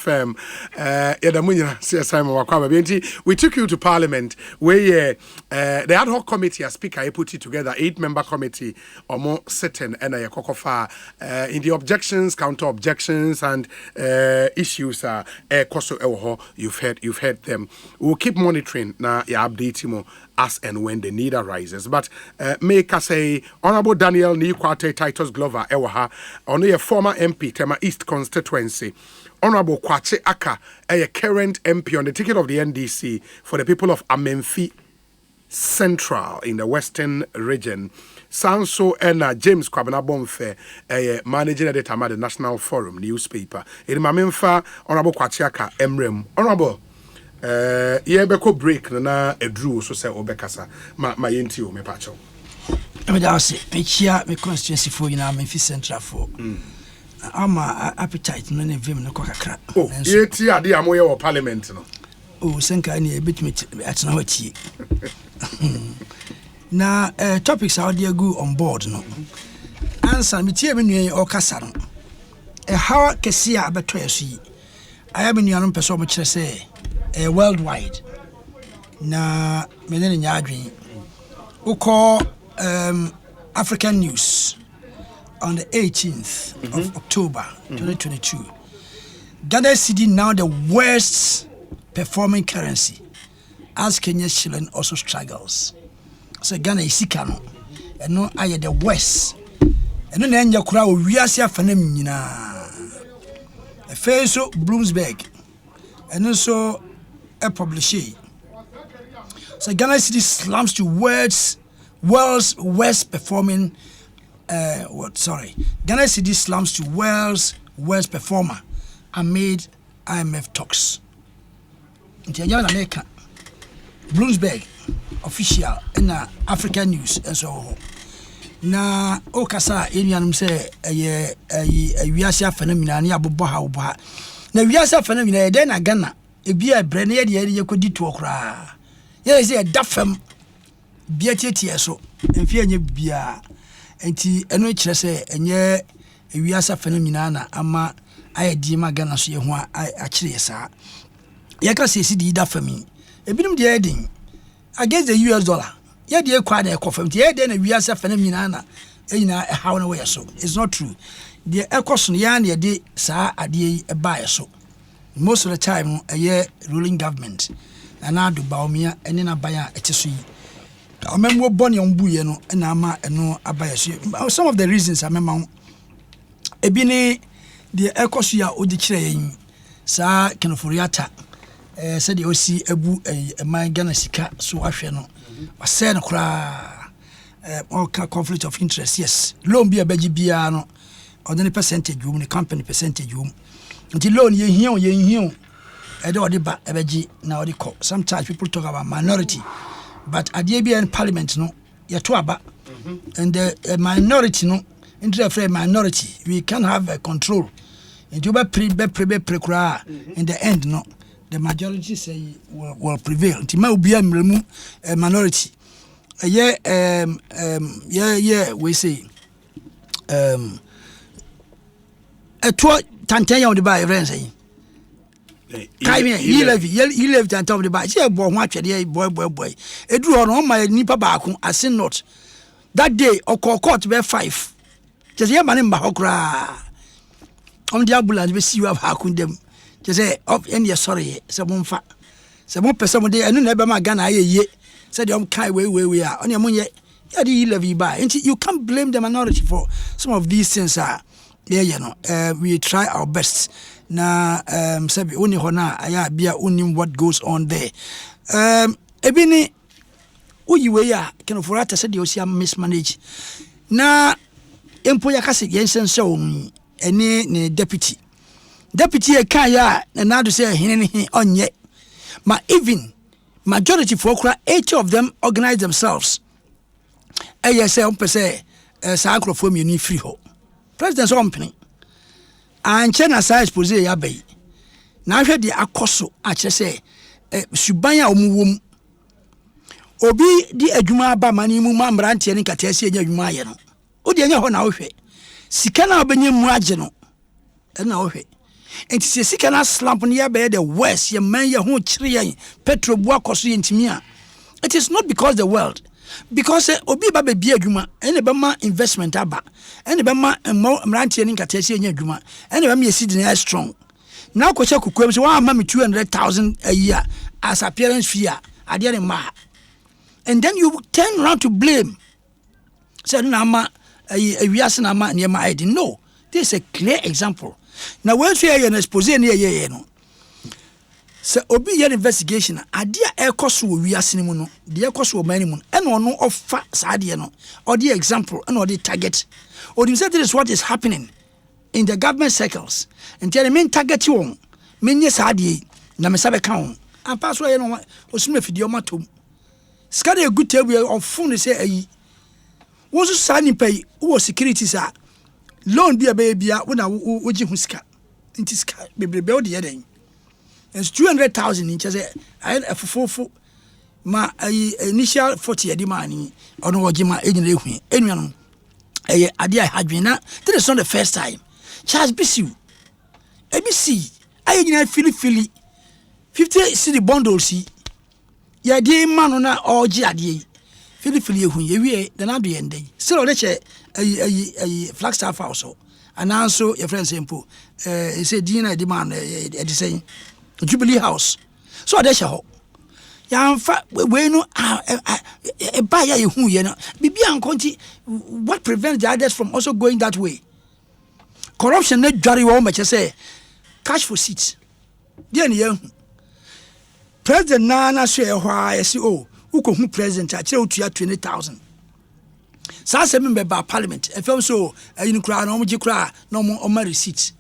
FM, we took you to Parliament where the ad hoc committee, as Speaker, put it together, 8-member committee, or more sitting and a kokofa in the objections, counter objections, and issues. You've heard them. We'll keep monitoring now. Update more as and when the need arises. But make us say Honorable Daniel Nikwate Titus Glover Ewaha, only a former MP, Tema East constituency. Honorable Kwache Aka, a current MP on the ticket of the NDC for the people of Amenfi Central in the Western region. Sanso and James Kwabena Bonfe, a managing editor at the National Forum newspaper. In Mamenfa, Honorable Kwache Aka, Emrem. Honorable, beko break na edru so say obekasa ma yenti o me pacho. Me da say me chia me constituency for na Amenfi Central for. Ama appetite no vim no kakra. Oh, yeti ade amoye wo parliament no. Oh, senka ni ebetumi atena hwatie. Na topics how dey go on board no. Answer me tie me nua o kasa no. How kesi a beto yeso yi. Aya me nua no pese o mo kire say worldwide. Na me ne nya adwen. We call African News on the 18th of October 2022. Ghana cedi now the worst performing currency as Kenya's shilling also struggles. So Ghana is sikano and no aye the worst. And no nanya kura o wiase afanem nyina. E fe so Bloomsburg and also a publisher. So Ghana cedi slumps to world's worst performing Ghana cedi slumps to world's worst performer amid IMF talks. In America, Bloomsburg official in African News and so on. Na okasa enuanum say wiase phenomena na abobo ha obo ha. Na wiase phenomena e den na Ghana e bia bre na ye kodi to okra. Ye say dafam bia tietie so. Mfie anya bia enti eno kire se enye wiasa phenomena na ama ayedi ma Ghana so ye ho a kire sa ye ka se di da fami ebinum de edin against the US dollar ye de kwa na ekofam ye de na wiasa phenomena na enyina how na we so it's not true the ekoso ya na ye de sa ade yi e ba so most of the time ye ruling government ana do baomia ene na baya eteso yi amemwo boni ombuye no na ama eno abayeso. Some of the reasons amema ebi ne the ekoso ya odi kire yin sa kenoforiata said the osi ebu man Ghana sika so ahwe no wase no kra all conflict of interest. Yes, loan be abaji bia no ordinary percentage the company percentage until loan ye hion e de odi ba abaji na odi ko. Sometimes people talk about minority, but at the ABN Parliament, no, you're too about, and the minority, no, into a minority, we can have a control. And you in the end, no, the majority say will prevail. Tima will be a minority. We say, a 20 on the buy, saying. You live on top of the bike. Yeah, boy, watch it, boy. It drew on my nipper back. I seen not that day or court be 5. Just hear my name Bahokra on the ambulance. We see you have hakun them. Just say, of any sorry, some fat. Some person day, and never my gun. I ye said, I'm kind way where we are on your money. Yeah, you levy by. And you can't blame the minority for some of these things. We try our best. Na sabi oni hona aya bia onim what goes on there ebini uyiwe ya kenoforata said you see mismanage na empo ya kase yensen so ene ne deputy e kan ya na do say hene onye ma even majority for 80 of them organize themselves say on pese sa akrofo mi ni free ho president so company and China size pose ya bay na hwe de akoso a kire se suban a omuwom obi di adwuma ba mani mu mambrante ne katase enya adwuma ye no o de enya ho na wo hwe sika na obenye mu age no na wo hwe And to see can slump near by the west, your man, your home tree, petrol, work or see into me. It is not because the world. Because obi ba be bia adwuma ene be ma investment aba ene be ma mrantie ni nkatesi enya adwuma ene be ma yesi na strong na ko che kukwem so wa ma me 200,000 a year as appearance fee ade ma and then you turn around to blame say na ma wiase na ma ne ma I didn't know. This is a clear example. Now when you are an expose ne ye no so obi ye investigation adia ekoso wi asene mu no de ekoso mani mu e no no ofa saade no or the example and or the target or you say this is what is happening in the government circles and tell me target won menye saade na me sabe ka won ampa so ye no osuma fidie o matom skade a good table of phone say ayi wo so sa ni pay wo security sa loan bia bia wo na wo gi hu ska nti ska bebrebe o de ye den. It's 200,000 in just a fufu ma initial 40 edi mani ono wogima enire hu enuano ade I hadwena. This is not the first time. Charles BC ABC ayina fili 50 city bundles ya de manu na oji ade fili hu ye wie the na do yende still ole che Flagstaff house and also your friend simple he said dina di man e say Jubilee House. So that's how. Ya we no buy ya hu ye no. Bibi an konti what prevents the others from also going that way? Corruption na dware wo ma say cash for seats. Dey na ye President na so ye hwa ye say oh, uko hu president a kire otua 20,000. Sa se me ba parliament. E fam so ayin kura na omji kura na o receipt.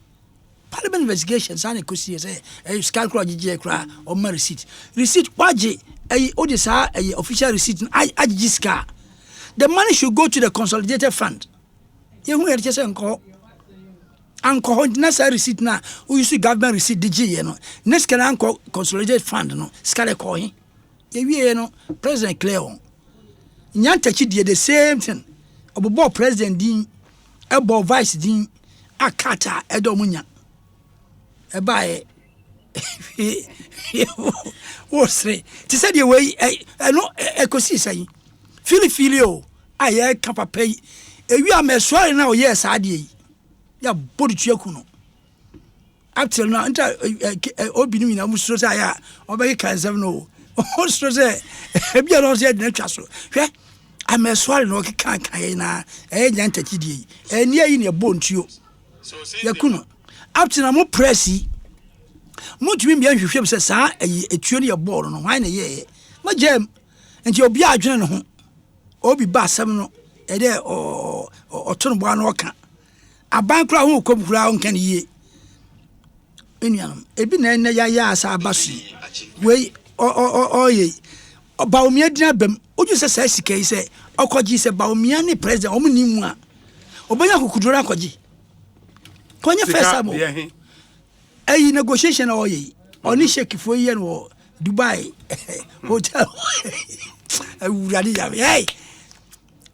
Parliament investigations and Ekosiisen say scan crawl GG cra or my receipt waje odisa official receipt ajiska. The money should go to the consolidated fund. You who just anko necessary receipt na who you see government receipt DG no next can anko consolidated fund no scale coin ye no president clear on nyanta chi the same thing obobo president din ebo vice din akata edomunya ebae what's it? She said the way I know Ekosiisen fili o aye kapa pay we are mesuare now yes ade ya body tuaku no up till now enter obinu na musuro say ya obey kan sem no musuro say e bia no say na twa so hwe amesuare no kan na e nya ntakidie eni ayi ne bontuo yakuno up till now mo pressy mo tumi bia hwehwem say sa etuo ne ye ball no hwan na ye ma jam enti obi adwene no ho obi ba asem no e de otono bo ano oka aban kura ho kom kura on kan ye enuanum ebi na ya asa abasu we ye ba omi adina bam oju se sa sika yi se okoji se ba omi ani president omni mu a obanya kokudoro akoji konya first mo ayi negotiation oye oni shekifo ye no Dubai hotel awurade ya hey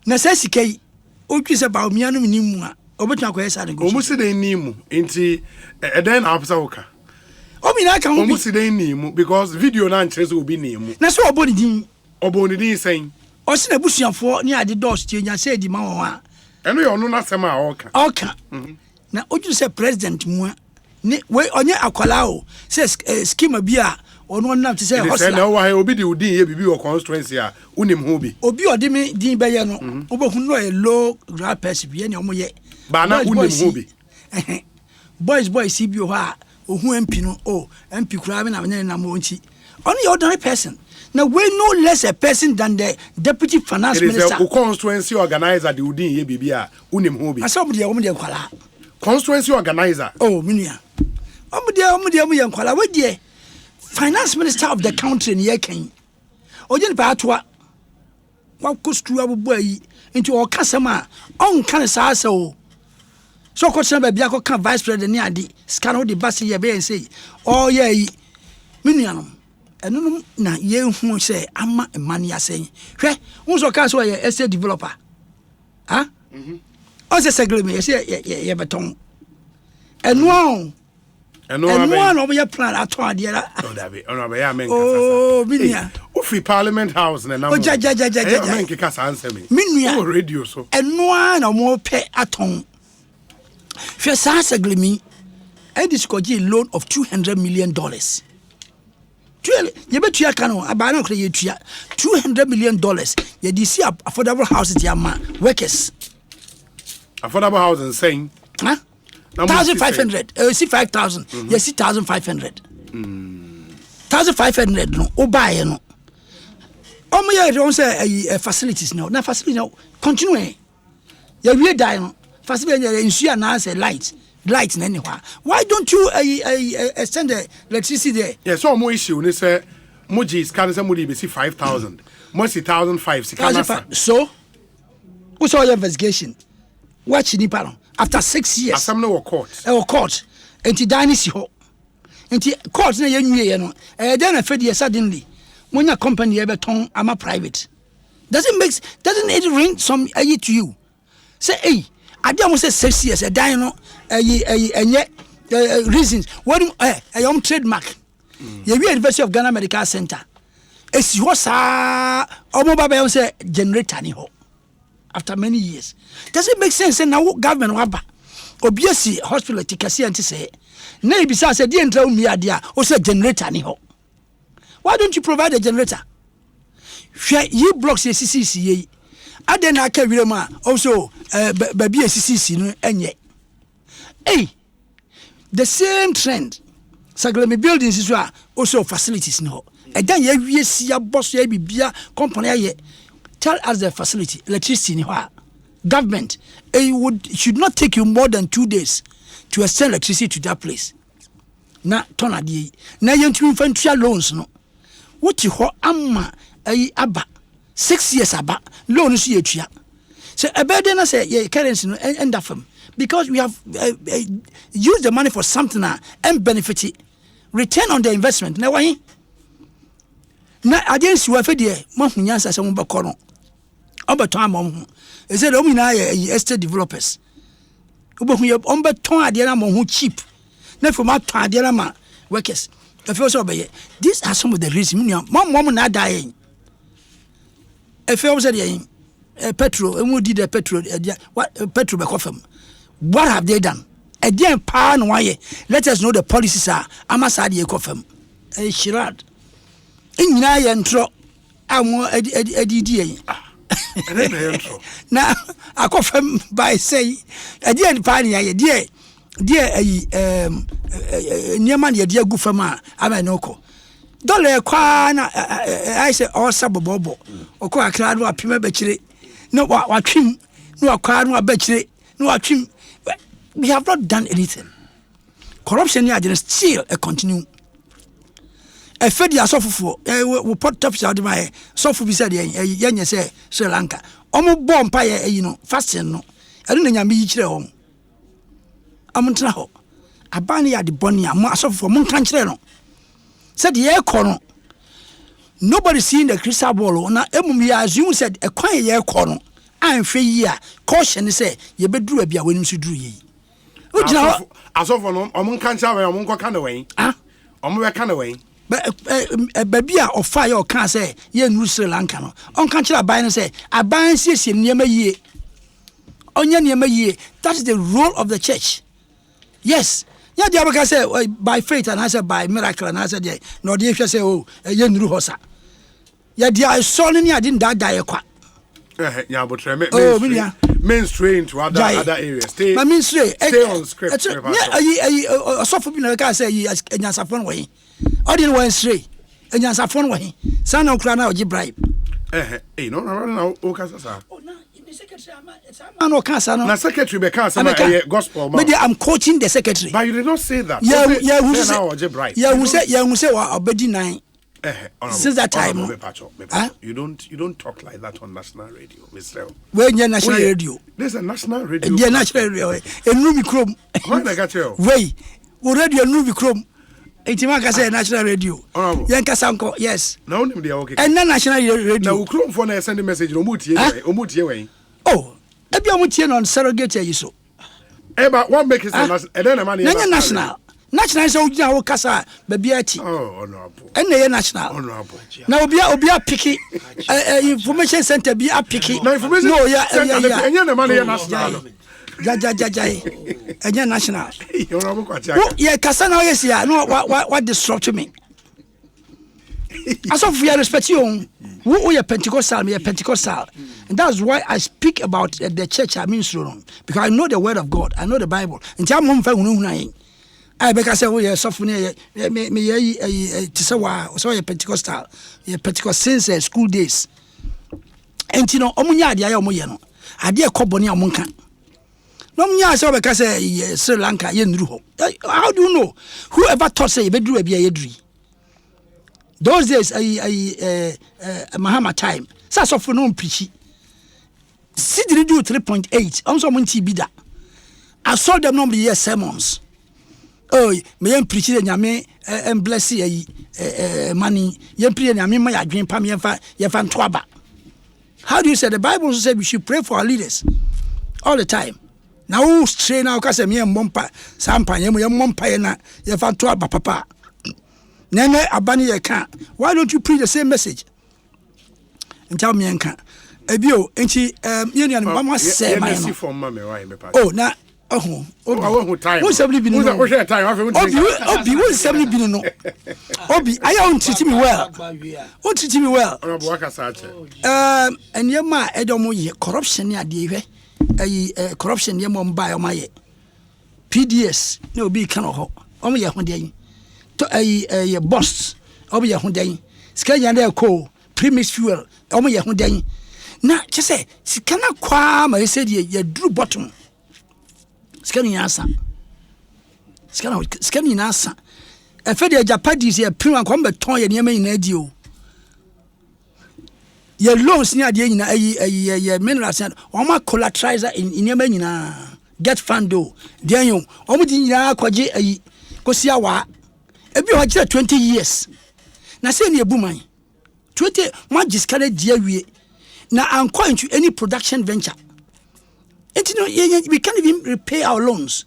na sa sika yi oju se ba omi anu ni mu a obetu akoye sa negotiation omusi de nimu enti eden na apesa woka omi na kan omusi de nimu because video na nkyerese obi nimu na so oboni din sen o se na busuafo ni ade dos tie nya se di ma won a eno ye onu na sema a oka na oju se president mu ni we onye akwala o se scheme bia onu na te se hosla na wa obi di udin ye bibi o constituency a unim ho bi obi odi mi din be ye no obohu no e low grad person bi ye omoye ba na unim ho bi boys si bi o ha ohu MP no MP kura me na mo nchi only ordinary person. Now we no less a person than the deputy finance minister. It is a constituency organizer the udin ye bibia unim ho bi. Asomde kwala. Constituency organizer. Oh, minia. Omde kwala we die finance minister of the country in ye kan. Oje ni pa atoa. Wa kostu abubu ayi into o kasama on kan sa asa o. So ko tena bia ko kan vice president ni ade scan the bus ye be say oh yeah minia no eno na ye hu say ama mani asen hwe unso ka so ye estate developer o se segle me ye beton eno And one of your plan at one year. Oh, that be. Oh, I mean, oh, Minia. Ufi Parliament House, and I'm Jaja. answer me. Minia. Oh, radio so. And one or more pay at home. First, answer me. I discovered a loan of $200 million. You bet you can about $200 million. You see affordable houses, your man, workers. Affordable housing saying, huh? 1,500. See 5,000. You see 1,500. 1,500. No, oh buy no. Oh my, don't say facilities no. Now facilities no. Continue. You will die no. Facilities ensure now say lights anywhere. Why don't you extend the electricity there? Yeah, so more issue. They say, Muji can say Muji be 5,000. Most 1,500. So, what's all your investigation? Watch the panel after 6 years. Some no court. Court. And the dynasty ho. And the court na you know. Then I fed you suddenly. When your company ever tongue, I'm a private. Doesn't it ring some to you? Say, hey, I don't say 6 years. A dino, reasons. What a trademark. You University of Ghana Medical Center. It's what's mobile say generator ni ho. After many years, does it make sense? And now government waba, obviously hospital tikasi anti say, nay besides a dear and me idea or say generator ni ho. Why don't you provide a generator? You blocks a CCCA. I then I can also baby a CCC and yet. Hey, the same trend. Saglami buildings is also facilities no. And then you see a boss be company. Tell us the facility, electricity, government. It should not take you more than 2 days to extend electricity to that place. Na tona di. Na yentu infantry loans no. What you ho amma aba 6 years aba loan so yetua. So a burden say your currency no end up because we have used the money for something and benefit it. Return on the investment. Na why? Na against you afedi e mo hunyansa se mo be kono. Obeton amom e say dem na estate developers obehu ye ombeton ade na mo hu cheap na from aton ade na ma workers e feel so obeye. These are some of the reasons mom na die e feel so dey petrol e did the petrol what petrol be kofam. What have they done? Again pa no why let us know the policies are amasa de kofam e shirad nyina ye ntro amo adidi na akofam by say again pa ni ye die niam na ye die gu fam a amenoko dollar kwa na I say all sabobo okọ akra no apema bekire no watwim no akwa no abekire no watwim. We have not done anything. Corruption is still a continue. A fed ya sofu we put top out my sofu be said yen say Sri Lanka. Omo bomb pa fasting no. I don't know me chire hom. Amuntra ho. Abani ya de boni am sofu mun kan chire no. Said ye kono. Nobody seeing the crystal ball na emum ya assume said e kwan ye kono. Anhwe yi a caution say ye beduru abia wenim so duru yi. As of on cancer, on can away. Ah, on we can away. But baby of fire or can say, ye new Sri Lanka. On cancer, I say, I buy and see near my year. On your near my year. That is the role of the church. Yes. Yeah, the other say by faith and I said by miracle and I said, yeah, no, the if you say, oh, a young Ruhosa. Yeah, the I saw any I didn't die. Yeah, but mainstream to other areas. Stay on script. So for me, I say, yes, and yes, a phone way. I didn't want straight, and yes, a phone way. Son of Crana, you bribe. No, secretary because gospel. Maybe I'm coaching the secretary. But you did not say that. Yeah, who say what obedi nine. Since that time, you don't talk like that on national radio, Mr. When you're national radio, there's a national radio. Yeah, national radio. And Ruby Chrome. When I got you, wait, already a Ruby Chrome. Etimaka say national radio. Yanka Sanko, yes. Now they are okay. And national radio. Now Chrome phone I send a message. Omuti way. Oh, ebi omuti on surrogate you so. But what make it national? National. national so ujina wo kasa baby ati honorable ene national honorable na obia piki information center bi apiki na information no ya enye na man ya national ja enye national honorable kwacha yeah kasa na yes ya no what disrupt me as of we respect you we are Pentecostal, me are Pentecostal, and that's why I speak about the church I mean so because I know the word of God, I know the Bible. And tell mom fa hunu I because say we are suffering me to say so you Pentecostal, you Pentecost since school days. And you know omunya ade aye omoye no ade e kobone amonka no munya say because say Sri Lanka ye nduru ho. How do you know whoever thought say you be duru bia ye duri? Those days, Mahama time. So for no preachy. See, did do 3.8. I'm so much bida. I saw them normally yes sermons. Oh, me preach the nyame and bless money. Ye pray nyame my dream pam ye fan twaba. How do you say the Bible says we should pray for our leaders all the time? Now who train now cause me mompa sampa ye mompa na ye fan twaba papa. Nene abani ye kan. Why don't you preach the same message? And tell me enka. Ebio enti ye ni mama say my no. Oh na time. Who 70 bi no. Who share time? Obi who 70 bi no. Obi I won't treat me well. Won't treat me well. And ye ma edomo ye corruption ya de hwe. Corruption ye mo mba yo ma ye. PDS na obi kan ho. Omo ye ho de to a boss obi ye ho den sika nya na ko premix fuel omo ye ho den na che se sika na kwa ma se de ye duru bottom sika ni asa sika ni asa e fe de japadis ye pin an ko mbe ton ye niam nyina di o ye loans ni ade nyina ye minerals o ma collateralizer in niam nyina get fundo den yo o mu di nyina kwaje kosia wa ebi o hagire 20 years na say na ebuman 20 magiskale dia wie na anko into any production venture we can't even repay our loans.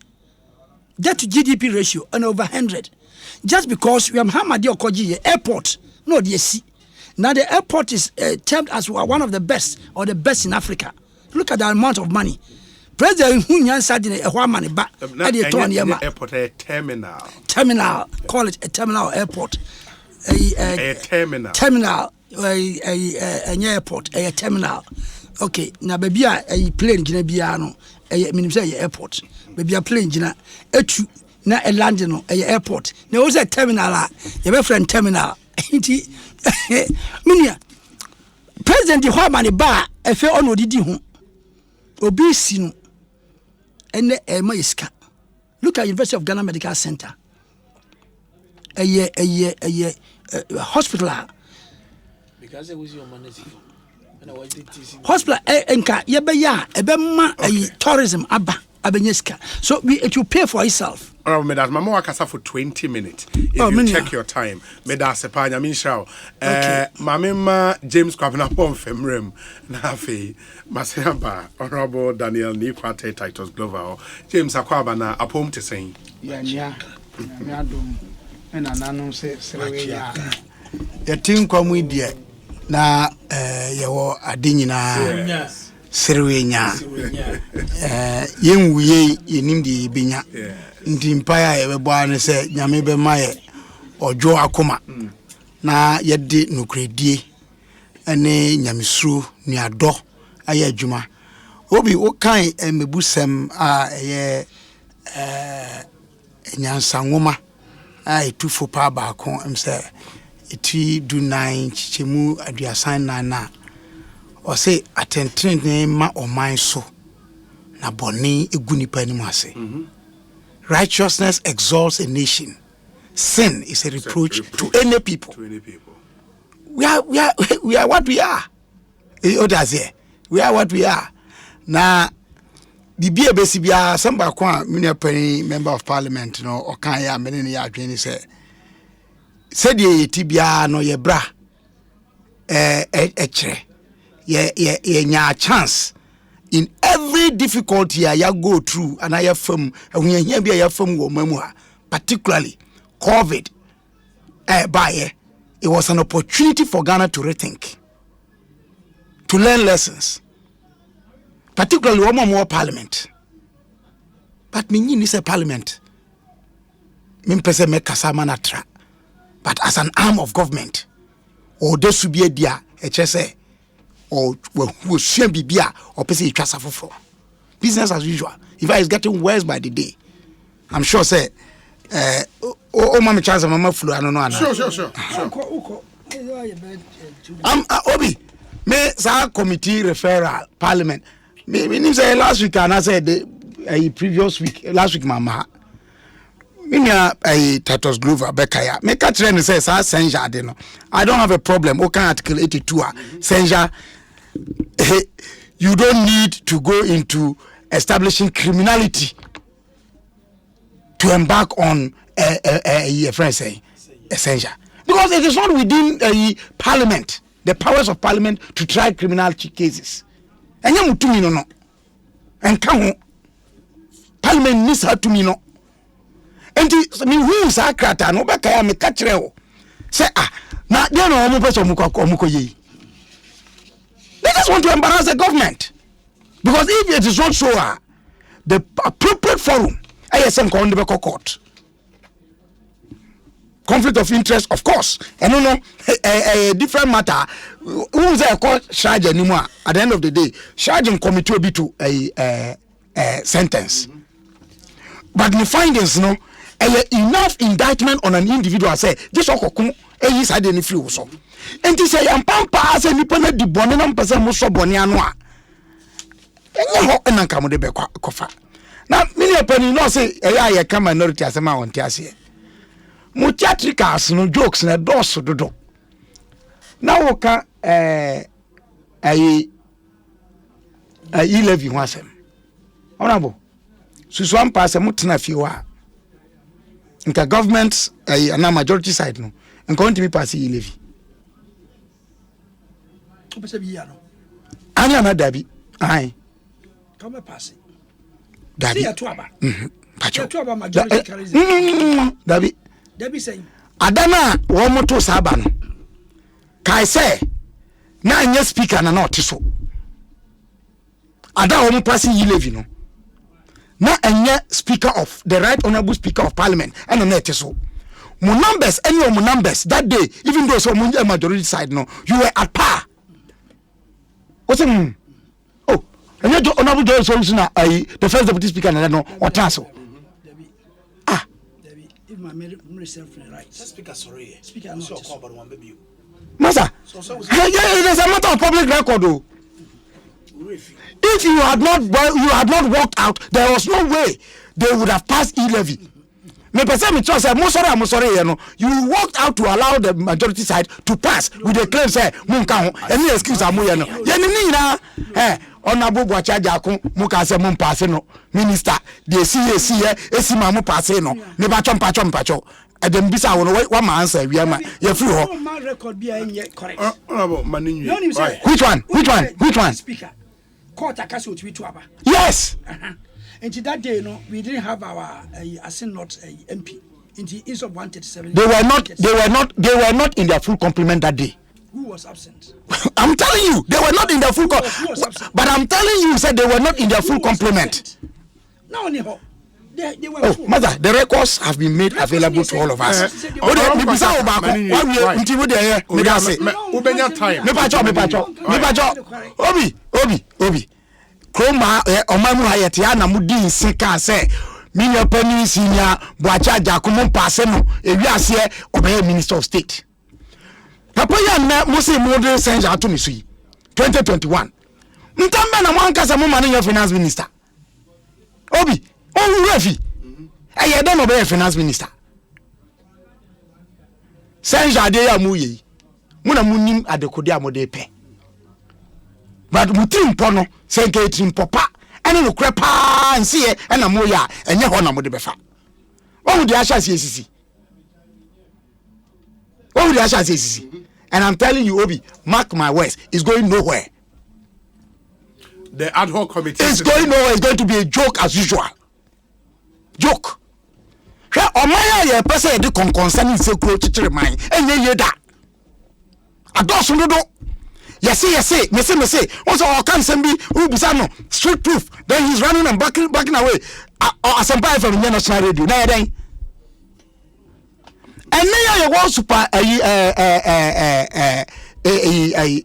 Debt to GDP ratio and over 100 just because we have Hamadi Okoji airport no DSC. Now the airport is termed as one of the best or the best in Africa. Look at the amount of money President Hunyan said in a money back at the airport terminal. Call it a terminal airport. A terminal. A airport. A terminal. Okay. Now baby a plane gina biano. A mean say airport. Baby a plane gina. Na a landing a airport. There was a terminal. Your friend terminal. Minia. President the whole money bar. A fair on didi home. Obesino. And look at University of Ghana Medical Center. A hospital. Because it was your money. Hospital enka yebeya ebema tourism abenyeska. So it will pay for itself. Oh, me das mama wakasa for 20 minutes. If you check your time, me das sepa nyame nshao. Mamema James Kwabena pom femrem na afi masamba Honorable Daniel Nikwate Titus Glover. James akwaba na apom te sen. Ya adom na nanu se serewe ya. Ya tin kwamu die na yewo ade nyina serewe nya. Yenwuye yenim de binya. Ndi mpaya ebebo ane se nyame be maye ojo akoma na yede nukredie ene nyamesuro ni ado aye adwuma obi wo kan mebusem a eye nyansa nwoma a etufo pa ba ko emse eti du 9 chichemu aduasan na o se atentene ma oman so na boni eguni pa ni ase. Righteousness exalts a nation. Sin is a reproach to any people. We are what we are. We are what we are. Now, the beer besibia samba kwa mini member of parliament no or kan ya meni ya adwene say said ye tibia no ye bra chere ye nya chance in every difficulty I go through and I have from here be I have from wo mamu particularly COVID, it was an opportunity for Ghana to rethink, to learn lessons, particularly one more parliament. But me ni say parliament. Me pese me kasa manatra. But as an arm of government, or there should be a dia, say, or we should be bia, or pese itwasa foforo. Business as usual. In fact, it's getting worse by the day. I'm sure say mama chance mama flu I don't know. Sure. Obi, me sa committee referral parliament. Me say last week and I said the previous week last week mama. Me Titus Glover Bekaya. Me catch and say sa senja de no. I don't have a problem. Okay, Article 82 senja. You don't need to go into establishing criminality to embark on a friend saying essential, because it is not within parliament, the powers of parliament to try criminality cases. And you to me no, and come parliament needs her to me no. And me who is a crata no back I am a catcher. Say now you know muko ye. They just want to embarrass the government, because if it is not so, the appropriate forum, ASM court. Conflict of interest, of course. And no, a different matter. Who's there called charge anymore? At the end of the day, charging committee will be to a sentence. But the findings, no, enough indictment on an individual say this okokum is had any few so. And this say am pampa say nipa na di bone na mpese mo so bone anu a. Enye ho enanka mo de be kofa. Na many opinion no say ya ka minority asema won ti ase. Mo theatricals no jokes na doso dodo. Na wo ka levy ho asem. Honorable susu ampa asem mutena fi wa. Nka government na majority side no. Nka won timi pass levy. Anya na dabi. Ai. Come pass. Dabi. See atuaba. Pacho. Atuaba majority carries it. Dabi. Dabi saying. Adana wo moto saba no. Kai say na anya speaker na not so. Ada wo mo pass levy no. Na anya speaker of the right honorable speaker of parliament and na so. Mo numbers, any of mo numbers that day, even though so mo majority side no, you were at par. What's it? Oh, and you honorable Joel Solution, the first deputy speaker, and no, or Tasso. Debbie, if my myself right. Speaker, sorry. Speaker, I'm not about one baby. Master, it is a matter of public record, though. If you had not walked out, there was no way they would have passed e-levy. Me person me trust say mo sorry you know. You walked out to allow the majority side to pass with the claim say mo nka ho any excuse am you know. Ye ni na honorable Boachaja Akon mo ka say mo pass no minister the esi ma mo pass no me ba chompa dem bisa wo no wa ma answer wi ama ye free ho. My record be correct. Honorable Maninyu. Which one? Speaker. Court akaso to be tuaba. Yes. And that day, we didn't have our not MP. Instead of 137. They were not in their full complement that day. Who was absent? I'm telling you, they were not in their full complement. But I'm telling you, said they were not in their full complement. No, they were. Oh, mother, the records have been made available to all of us. Obi. Kroma omamu hayete ya na mudi nsika se minya pani sinya Boachaja Akon pass no ewiase obey minister of state. Papa ya na musi model senja to misui 2021. Ntambe na mwankasa mo mane ya finance minister. Obi, on refi. Eye don obey finance minister. Senja de ya mu yi. Mu na munim adekode amode pe. But mutim pono senke trim popa ene no krepa nsie ena moya enye ho na mode befa wo de asha sisi and I'm telling you Obi, mark my words, it's going nowhere. The ad hoc committee is going nowhere. It's going to be a joke as usual. Joke. hwɛ ɔman a yɛ pɛ sɛ yɛde kɔnkɔnsa ne nsekuro kyekyere man ɛnyɛ yie da adɔɔso dodo yɛse mese also ɔka nsɛm bi wobisa no street proof then he's running and backing away Asempa FM nyɛ national radio na yɛdɛn ɛnɛ yɛ yɛwɔ super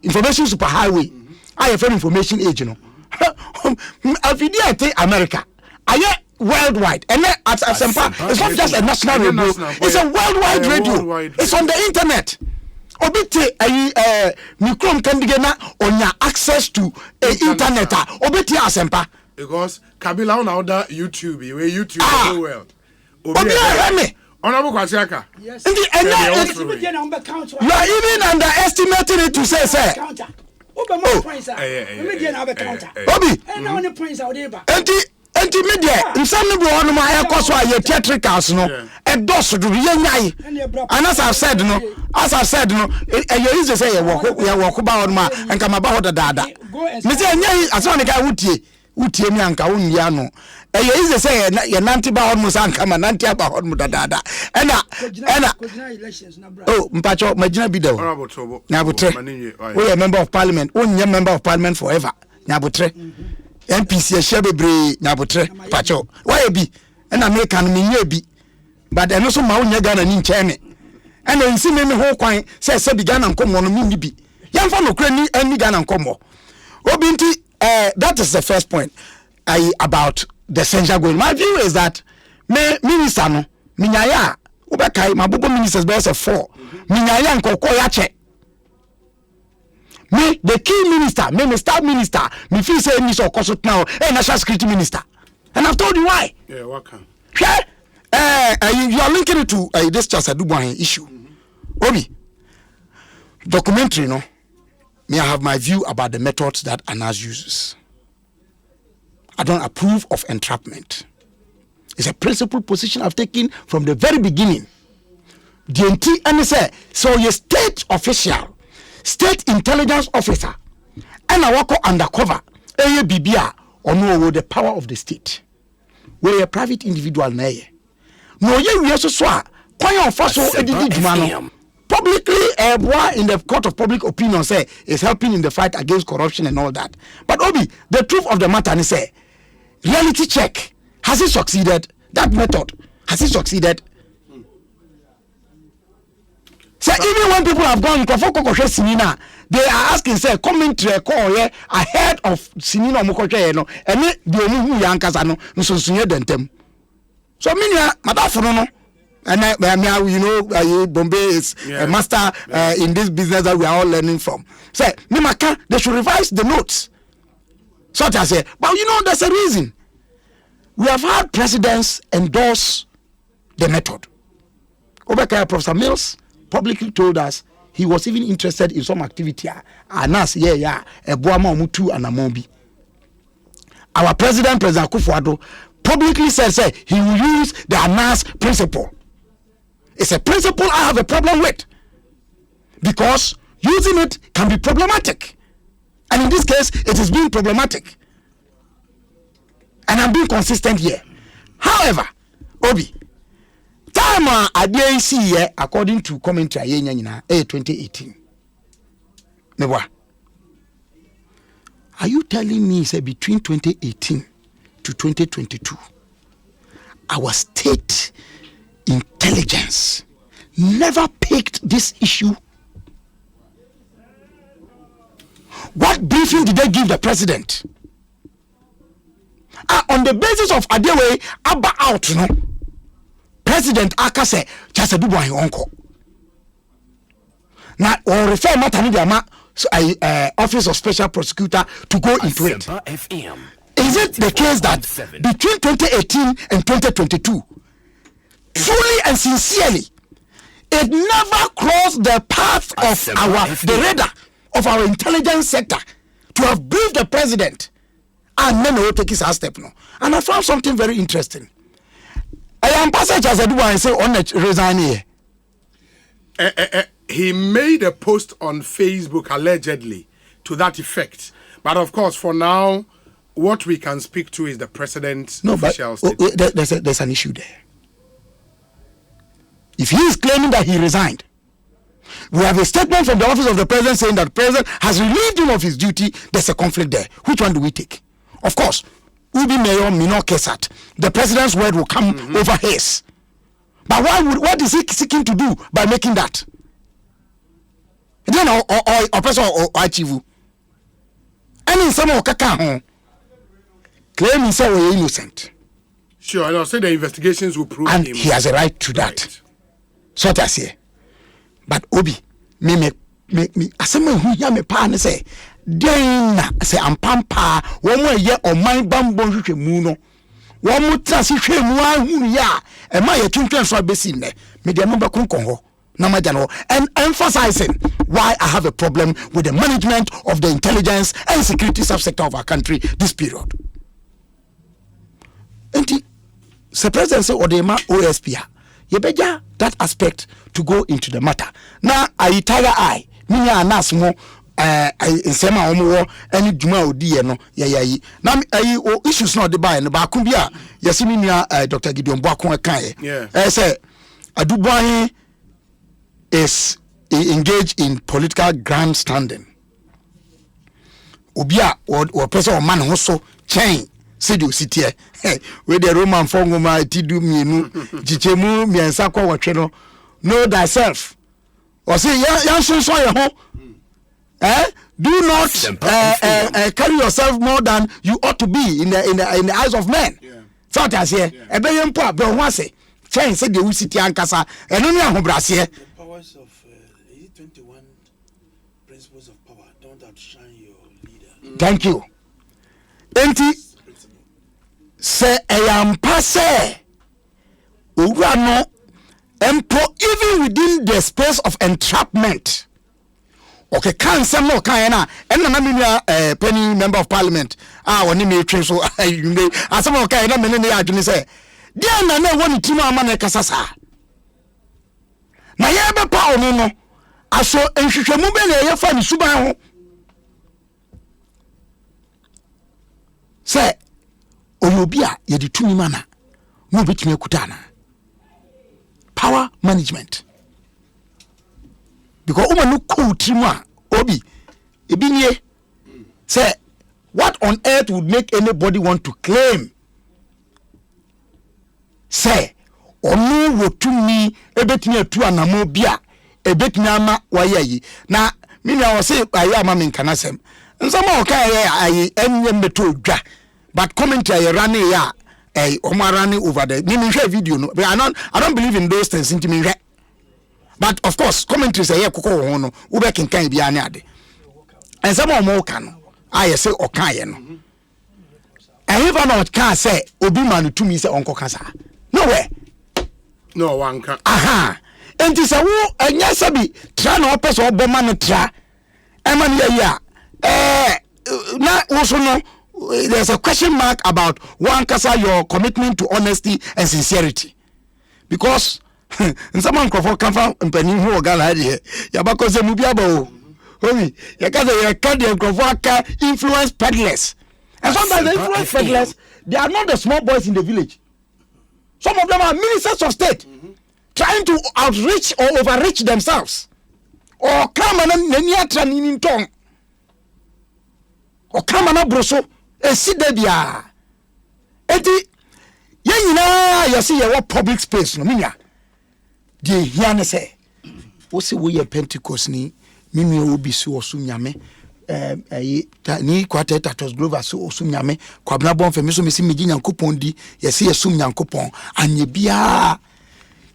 information super highway a yɛfɛ information age no afidi ate America ayɛ worldwide and at Asempa it's not just a national radio it's a worldwide radio it's on the internet obete microm kandige na onya access to internet obete Asempa because Kabila on order YouTube we YouTube very well obi me Honorable Kwasiaka Yes. you are even underestimating it to say Obi enti media nsam no bo no ma ekoso aye theatricals no edoso do ye nyai and as I said no easy say ye wo ba ho ma enka ma ba ho dada me say nyai aso ne ka wutie mi anka wonnia no easy say ye nanti ba ho mo sa anka ma nanti ba ho mo dada ena oh mpacho magina bi dawo nyabotre we a member of parliament onye member of parliament forever nyabotre MPC bebre nyabotre pacho why bi na America no menye bi but eno so ma wonya Ghana ni nkyene ena nsi me ho kwan se bi Ghana nkomo no menni bi yamfa no kra ni ani Ghana nkomo obi nti that is the first point about the essential goal. My view is that me minister no minyaya obekai mabobo ministers be say 4 minyaya nkoko ya che me the key minister me staff minister me feel say me so consult now national security minister and I've told you why. Yeah, what can you are linking it to this Chasadubwan issue. Obi documentary no me I have my view about the methods that Anas uses. I don't approve of entrapment. It's a principled position I've taken from the very beginning. DNT and say so your state official, state intelligence officer, and I work undercover. BBA or no the power of the state. We're a private individual na ye. No ye we also swa kwanya ofaso edidi dwuma publicly in the court of public opinion say is helping in the fight against corruption and all that. But Obi, the truth of the matter is say reality check, has it succeeded? That method, has it succeeded? So even when people have gone Sinina, they are asking say commentary call ahead of Sinina Mukoshe no and the Omu Yankasano so sunye dentem. So minya madafono and Bombay is a master in this business that we are all learning from. Say Nimaka, they should revise the notes. Such as say, but there's a reason. We have had presidents endorse the method. Obekaya Professor Mills publicly told us he was even interested in some activity. Anas, Ebuama Mutu and Amobi. Our President Akufo-Addo, publicly said he will use the Anas principle. It's a principle I have a problem with because using it can be problematic. And in this case, it is being problematic. And I'm being consistent here. However, Obi, time I dare see here, according to commentary, 2018. Never. Are you telling me, say, between 2018 to 2022, our state intelligence never picked this issue? What briefing did they give the president? On the basis of Adewe Abba out, President Akase Chasadubwa uncle. Now, or refer Matanidama Office of Special Prosecutor to go into it. Is it the case that between 2018 and 2022, truly and sincerely, it never crossed the path of the radar of our intelligence sector to have briefed the president and then we'll take his step no. And I found something very interesting. I am passage as I do and say on it resign here. He made a post on Facebook allegedly to that effect. But of course, for now, what we can speak to is the president's official statement. There's an issue there. If he is claiming that he resigned, we have a statement from the office of the president saying that the president has relieved him of his duty. There's a conflict there. Which one do we take? Of course, Ubi Mayor Mino Kesat, the president's word will come over his. But what is he seeking to do by making that? Then or person or achieve. And in some kaka claiming say we innocent. Sure, and I'll say the investigations will prove and him. He has a right to that. So that's here. But Obi, me asema hu ya me pa ne say den na say ampampa wo mo ye oman bambo hwehwe mu no wo mo trase hwe mu ahunu ya e ma ye twentwen so abesi ne me de no be konkon ho na ma no and emphasizing why I have a problem with the management of the intelligence and security subsector of our country this period. Enti the president say odema OSP you beja that aspect to go into the matter. Now I tiger eye me anas mo nsema omo any dwuma odi no yayi na issues no de buy no ba kun bia yasimi nua Dr. Gideon Boakon kan say Aduboahin is engaged in political grandstanding. Obia or person or man ho so chain Sidu sitie we the Roman fongoma tidu mienu jichemu miensa kwa watwe no know thyself or say yan so your ho do not carry yourself more than you ought to be in the eyes of men. So that here ebe yempo abe ho ase chain say the usiti ankasa eno ni ahobrase. The powers of 21 principles of power don't outshine your leader. Thank you. Enti say eyampa say owura no empo even within the space of entrapment. Okay, can some no kan na enna na menua penny member of parliament woni me twe so asem no kan na me ne ya adwene say dia na na woni timu ama na kasasa na ye be pa onu no aso enhwehwemu be na ye fa ni suban ho say oyobia ye di tumi mana no betimi akutana power management because woman no cool trimwa obi ebinye say what on earth would make anybody want to claim say onu wotumi ebetimi atu anamo bia ebetimi ama wayayi na me na say ayi ama me nkanasem nsama o kan ayi enye meto dwa but commentary running ya running over there me share video no but I don't believe in those things into me. But of course, commentaries are here koko ho no. Wo be kenkan bia ne ade. And some more can no. I say o kan ye no. And if not can say obi man to me say onko kasa. Nowhere. No one can. Aha. Enti say wo anya sabi tra na opese oboma no tra. E man ya na wo so no there's a question mark about one kasa your commitment to honesty and sincerity. Because in some uncroft come from Penny who Gala here. Yabako Mubiabo. Homie, Yakadi influence peddlers. And sometimes the influence peddlers, they are not the small boys in the village. Some of them are ministers of state trying to outreach or overreach themselves. Or come and Neniatra in tongue. Or come and broso. A sidebia. Eti, you see your public space, no minya. Die hiane say wo se wo ye Pentecost ni mimi obi so osu nyame ni kwata tatos global so osu nyame kwabna bon femi so mesi meji nyankopon di ye se yesum nyankopon anye bia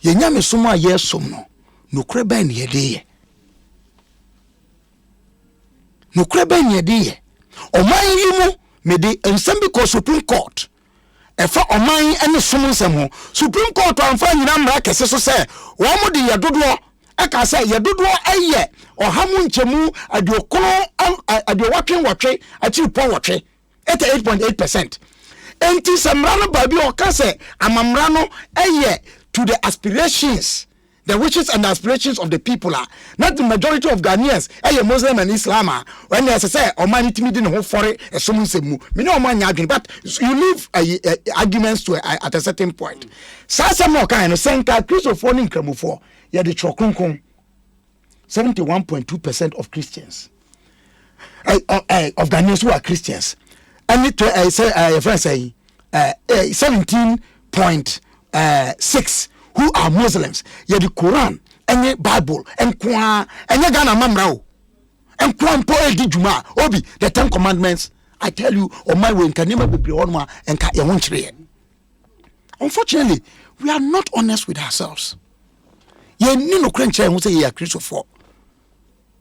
ye nyame som a ye som no kure ba ne ye de ye no kure ba ne ye de ye o man yi mu me de ensem because Supreme Court efa oman ene som nsem ho Supreme Court anfa nyina mra kese so se wo mo de yedodo aka se yedodo eye ohamu nchemu adiokono adiowatwe achi po watwe 88.8%. Enti samra no ba bi o ka se amamra no eye to the aspirations the wishes and aspirations of the people are not the majority of Ghanaians. Muslim and Islam when they say man timid no for someone say mu me no man arguing, but you leave arguments to at a certain point. Sasa mo kan no senka Christopher ni nkramofo ye de chokonkon 71.2% of Christians of Ghanaians who are Christians, and it say friends say 17.6 who are Muslims. Ye the Quran and the Bible and Quran and ye Ghana mamrao and Quran po di juma obi the 10 commandments. I tell you on my way can never be on one and ka ye won chire. Unfortunately, we are not honest with ourselves. Ye ni no kran chire who say ye are Christopher.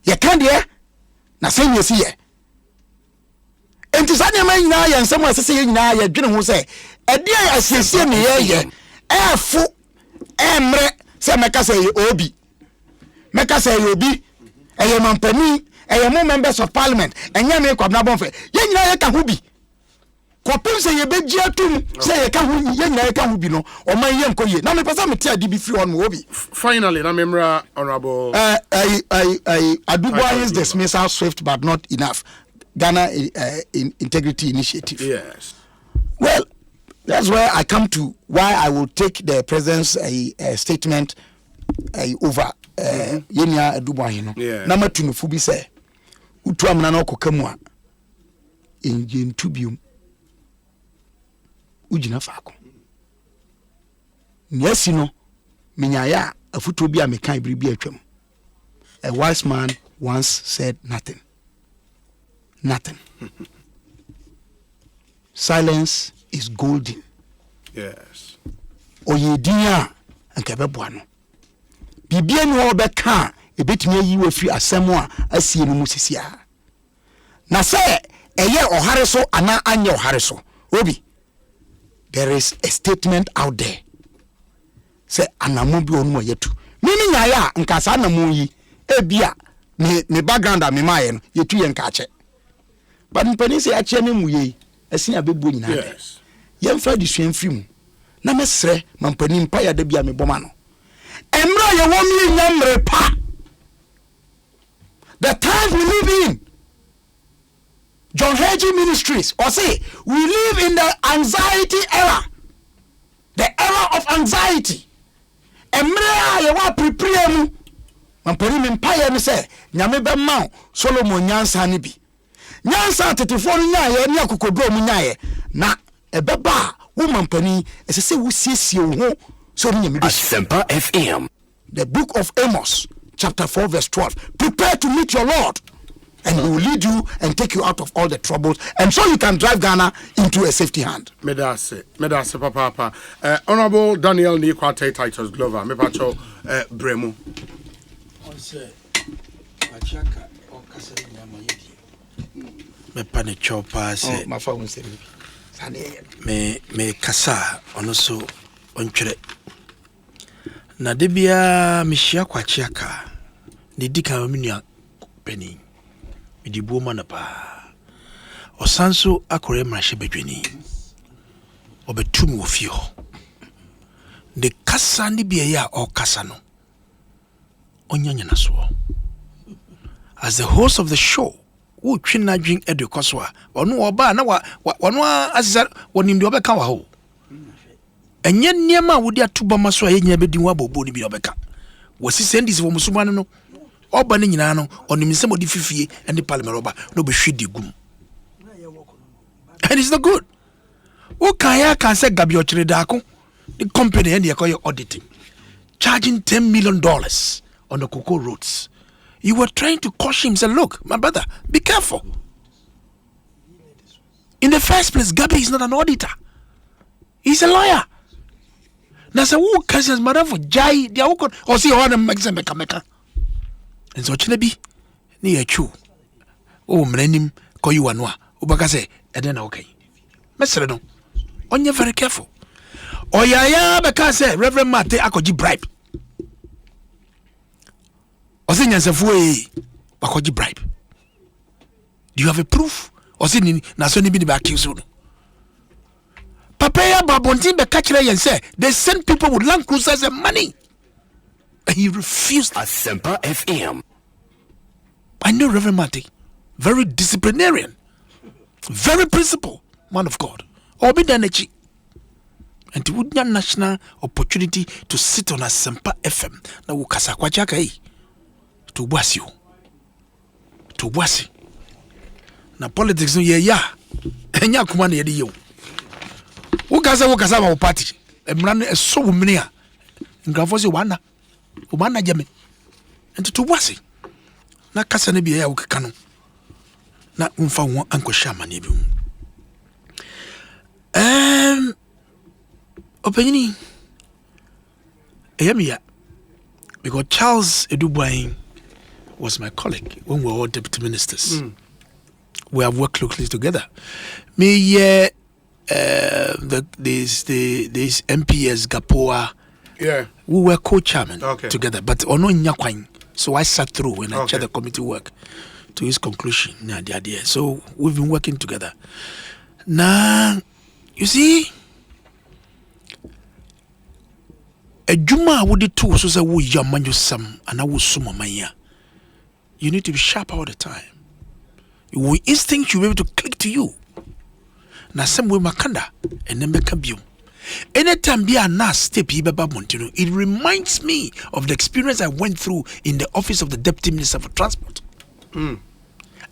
Ye kan de na say ye see ye. Enti sanya man nyina ye nsem asese ye nyina ye dwene ho say e dia asiesie me ye efo emre se meka say obi meka say obi eye mampani eye mo members of parliament enya me kwabna bonfe ye nyina ye ka ho bi kopim say ye beji atum say ye ka ho ye nyina ye ka ho bi no o man ye nkoye na me pesa me tia di bi free on obi. Finally na memra honorable Aduboah's dismissal swift but not enough. Ghana Integrity Initiative. Yes. Well, that's where I come to why I will take the president's statement over Yenya Aduboah. No. Yeah. Number 2 Fubi say utu amna na okokamwa enje ntubium ujina faako. Nyesi no menyaya afuto bi a mekan biribi atwam. A wise man once said nothing. Nothing. Silence is golden. Yes. Oyedinya ankabeboa no. Bibia ni wo beka ebetimi ayi wo firi asem a asie no musisia. Na se eye ohare so ana anye ohare so. Obi, there is a statement out there. Say anamu bi onu yetu. Mimi nyaya nkasa anamu yi ebia me background a me maye no yetu ye nkache. But mpani se ache ne muye asin abebu nyina. Yes. Yemfa di suan firim. Na mesre mampani mpa ya da bia me boma no. Emra ye wo mi nyamre pa. The times we live in. John Hagee Ministries or say we live in the anxiety era. The era of anxiety. Emra ye wa prepare mu. Mampani me mpa ya no se nyame be ma Solomon nyansa ne bi. Nyansa tetefo no nyaye ne akokodro mu nyaye na ebeba wo mampani esese wo siesie wo ho so ne nyame bi Asempa FM. The book of Amos chapter 4 verse 12. Prepare to meet your Lord and he will lead you and take you out of all the troubles and so you can drive Ghana into a safety hand. Medase papa. Honorable Daniel Nikwate Titus Glover me pacho Bremu. On say Machaka or Kasari Namayeti. Me pane chopa say My phone say me kasa ono so ontwere na de bia me hia kwachiaka ne dika menua pani me di buoma na pa osanso akore mrahye bedwani obetum wo fie ho de kasa ne bia ya o kasa no onyanya na so as the host of the show wo twina dwen edukoso a ono oba na wono azza wonim de obeka wa ho enye niema wodi atuba maso a yenya bedi wa bobo ni bi obeka wasi sendis wo musuma no oba ne nyina no onim nsem odi fifie ene parliament oba no be hwedi gum and it's not good. Wo kan ya kan say gabi ochire daako the company and the auditing charging $10 million on the cocoa roads. You were trying to caution him, say, look, my brother, be careful. In the first place, Gabi is not an auditor. He's a lawyer. Now, say, who can say, madam, for Jai, they are all or see all them meka. And so, Chinebi, ni echu. Oh, mrenim, call you anwa. Ubaka say, and then okay. Mesre no. On you very careful. Oh, yeah, because say, Reverend Mate, akoji bribe. Osinya sefue bakoji bribe. Do you have a proof? Osini na so ni bi accuse no. Papa ya babontin be catch and say they send people with Land Cruisers and money. And he refused. Asempa FM. I know Reverend Marty, very disciplinarian, very principled man of God. Obi Danechi. And he would have national opportunity to sit on Asempa FM. Na wukasa kwa chaka hii. To wasi you. To wasi. Na politics no ye ya. Enya kuma na yedi yo. Wukasa wa party. Emran so wumnia. Ngrafo se wana. Umana jame. And to wasi. Na kasa ne biya wukeka no. Na umfa won anko shama ne bi. Opinion Eyamia, because Charles Edubuain was my colleague when we were all deputy ministers. We have worked closely together. Me this MPS Gapoa, we were co-chairman together, but ono nyakwan. So I sat through and I chaired the committee work to his conclusion. So we've been working together. Now, you see, a juma would do so say we yaman you some and I will sum maya. You need to be sharp all the time. Your instinct you be able to click to you. Na some way makanda and then make a view. Anytime be a nas step montino, it reminds me of the experience I went through in the office of the Deputy Minister for Transport.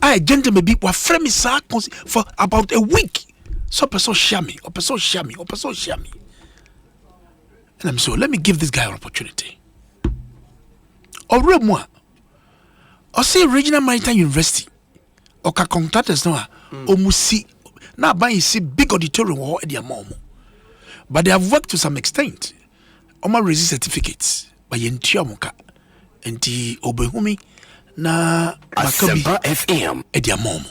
I gentlemen be were frame for about a week. So person share me. And I'm so let me give this guy an opportunity. Or moi, or say Regional Maritime University, or contractors no, or musi now buy see big auditorium or at their mom. But they have worked to some extent. Oma resist certificates by Yentiamuka and the Obehumi na Asempa FM at their mom.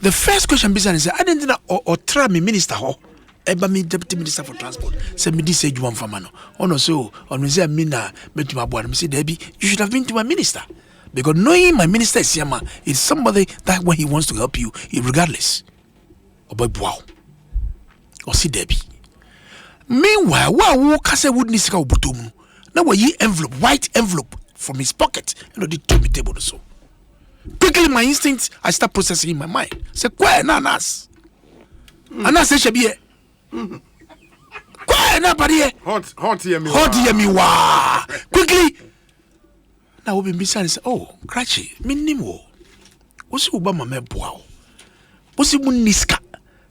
The first question business is I didn't know or try me minister ho. Eba me deputy minister for transport. Say me this say you want for mano. Oh no so on me say me na me to my board. Me say Debbie, you should have been to my minister. Because knowing my minister is Yama is somebody that when he wants to help you, regardless. Oh boy wow. Or see Debbie. Meanwhile, while Kase would nisika ubutum, now ye envelope, white envelope from his pocket, and the to me table so. Quickly, my instincts, I start processing in my mind. Say, "Kwa nanas, anas say shabie, kwa na pariye, hot yemi wa." Quickly, now we be saying, "Oh, Krachi, minimo, what's Obama me boao, what's mun niska."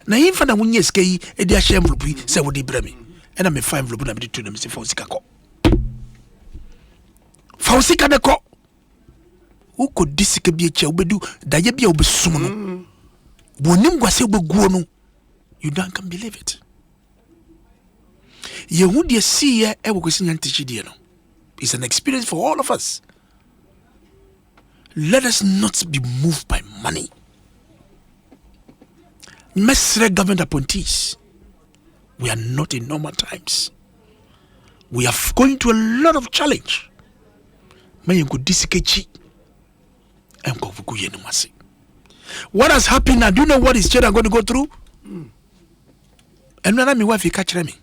Na infa na munye skei e dia share envelope say wo di bremi e na me fa envelope na me to na me say fausika ko fausika de ko wo ko disika bi echa obedu daye bia obesum no bonim gwase obeguo no you don't can believe it yehu de see ye e wo kwesi nyantichi de no it's an experience for all of us. Let us not be moved by money. Mesre government appointees, we are not in normal times. We are going to a lot of challenge. What has happened now? Do you know what his children are going to go through? And when my wife catch me,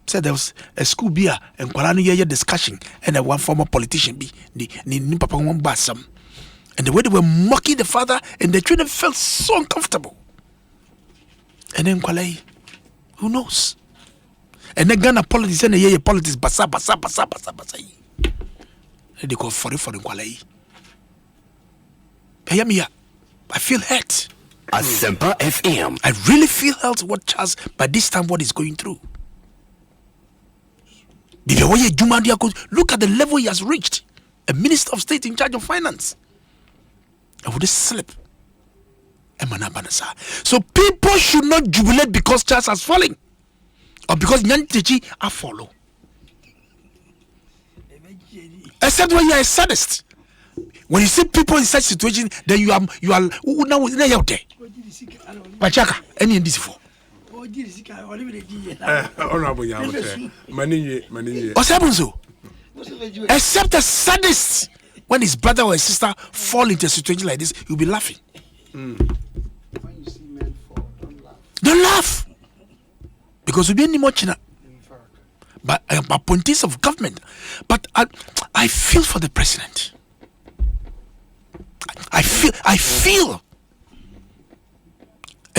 said there was a school beer and Kwalani discussion, and one former politician be the papa one basam. And the way they were mocking the father, and the children felt so uncomfortable. And then Kwalai, who knows? And then Ghana politics and the politics basa. And they call for Kwalai. I feel hurt. Asempa FM. I really feel hurt what Charles by this time what he's going through. Look at the level he has reached. A minister of state in charge of finance. I would slip. So people should not jubilate because Charles has fallen or because Nyantichi are follow. Except when you are a sadist. When you see people in such situation, then you are now out there. Pachaka, any in this for. Except a sadist, when his brother or his sister fall into a situation like this, you'll be laughing. Don't laugh. Because we be any much now. by appointees of government. But I feel for the president. I feel. I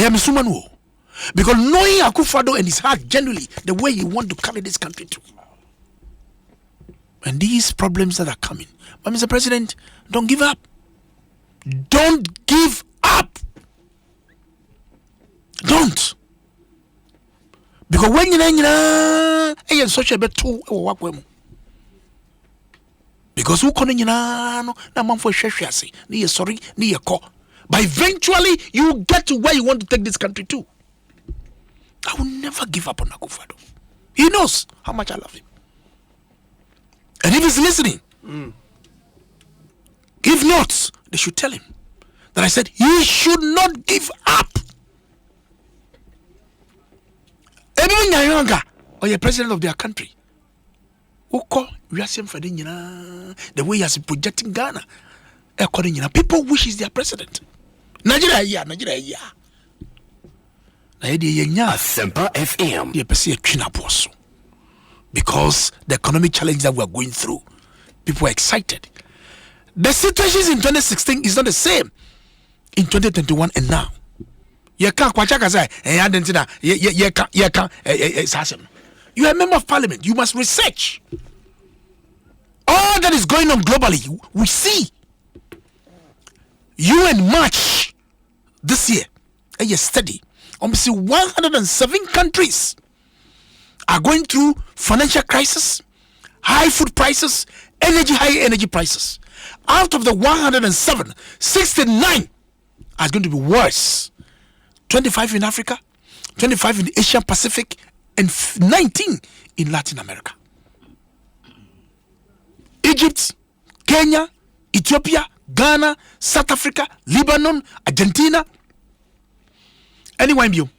am a Sumanu. Because knowing Akufo-Addo and his heart genuinely, the way he want to carry this country to. And these problems that are coming. But Mr. President, don't give up. Don't give up. Don't. Because when you're such a bit too, because who can no man for sheshiasi, ni sorry, ni ko. But eventually you get to where you want to take this country to. I will never give up on Akufo-Addo. He knows how much I love him. And if he's listening, if not, they should tell him that I said he should not give up. Anyone younger or you're president of their country, the way he has been projecting Ghana, people wish he's their president. Nigeria. Asempa FM. Because the economic challenge that we are going through, people are excited. The situations in 2016 is not the same in 2021 and now. You are a member of parliament. You must research all that is going on globally. We see you in March this year, a study. Almost 107 countries are going through financial crisis, high food prices, high energy prices. Out of the 107, 69 are going to be worse. 25 in Africa, 25 in the Asia Pacific, and 19 in Latin America. Egypt, Kenya, Ethiopia, Ghana, South Africa, Lebanon, Argentina, anywhere in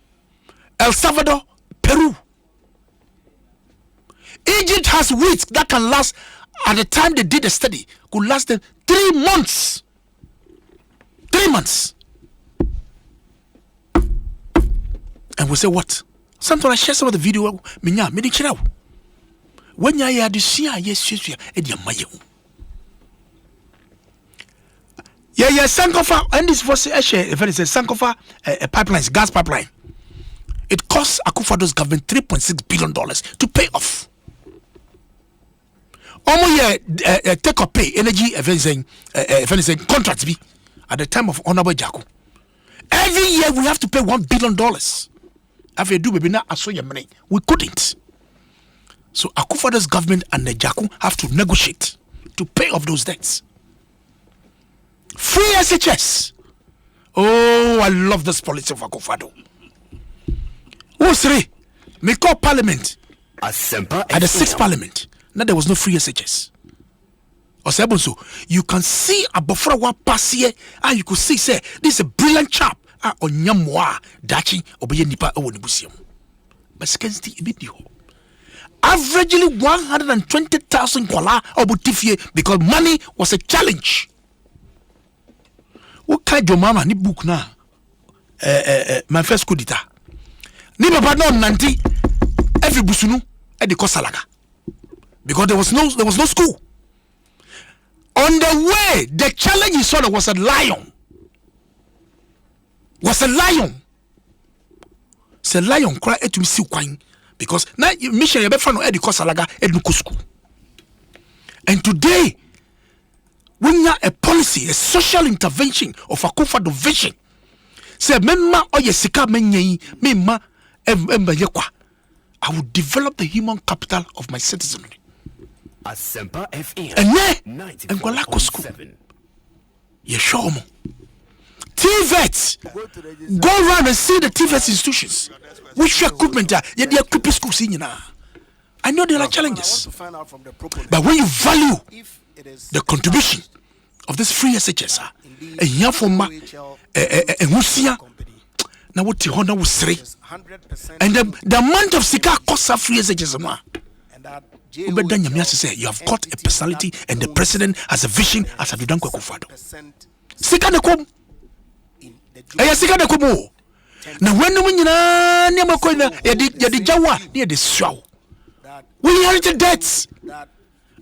El Salvador, Peru. Egypt has wheat that can last, at the time they did the study, could last them 3 months. 3 months. And we say what? Sometimes I share some of the video. When you are the Sia, yes, Sankofa, and this was a Sankofa pipelines, gas pipeline. It costs Akufo-Addo's government $3.6 billion to pay off. Almost take or pay energy contracts be at the time of Honorable Jaku. Every year we have to pay $1 billion. After do baby now, I saw your money. We couldn't. So Akufo-Addo's government and the Jaku have to negotiate to pay off those debts. Free SHS. Oh, I love this policy of Akufo-Addo. Who's three? Me call parliament. At the 6th parliament. Now there was no free SHS. So you can see a buffer pass here, and you could see say this is a brilliant chap. Onyamwa dachi obeye nipa ewo nebusiam. But scarcity ibidi. Averagely 120,000 kwala obutifie because money was a challenge. What kind of mama ni book na? My first kudita. Ni baba no nanti every busunu e de kosalaga. Because there was no school. On the way, the challenge he saw was a lion. It's a lion cry to me see kwine because now mission you be fan no kosalaga eduko school. And today, when you a policy, a social intervention of Akufo-Addo vision, say memma oyesika menyi memma yekwa. I will develop the human capital of my citizenry. Asempa FM. And go school. You show me. TVET. Go around and see the TVET institutions. Which equipment are they equipping schools in now? I know there are challenges. But when you value the contribution of this free SHS, a young former, a Rusia, now what you honor was 3. And the amount of Sika costs free SHS. You have got a personality, and the president has a vision as a Dudanko Akufo-Addo. Sika de kom. Sika de komo. Now when you near Makoina, Yadi Jawa, near the show. We inherited debts.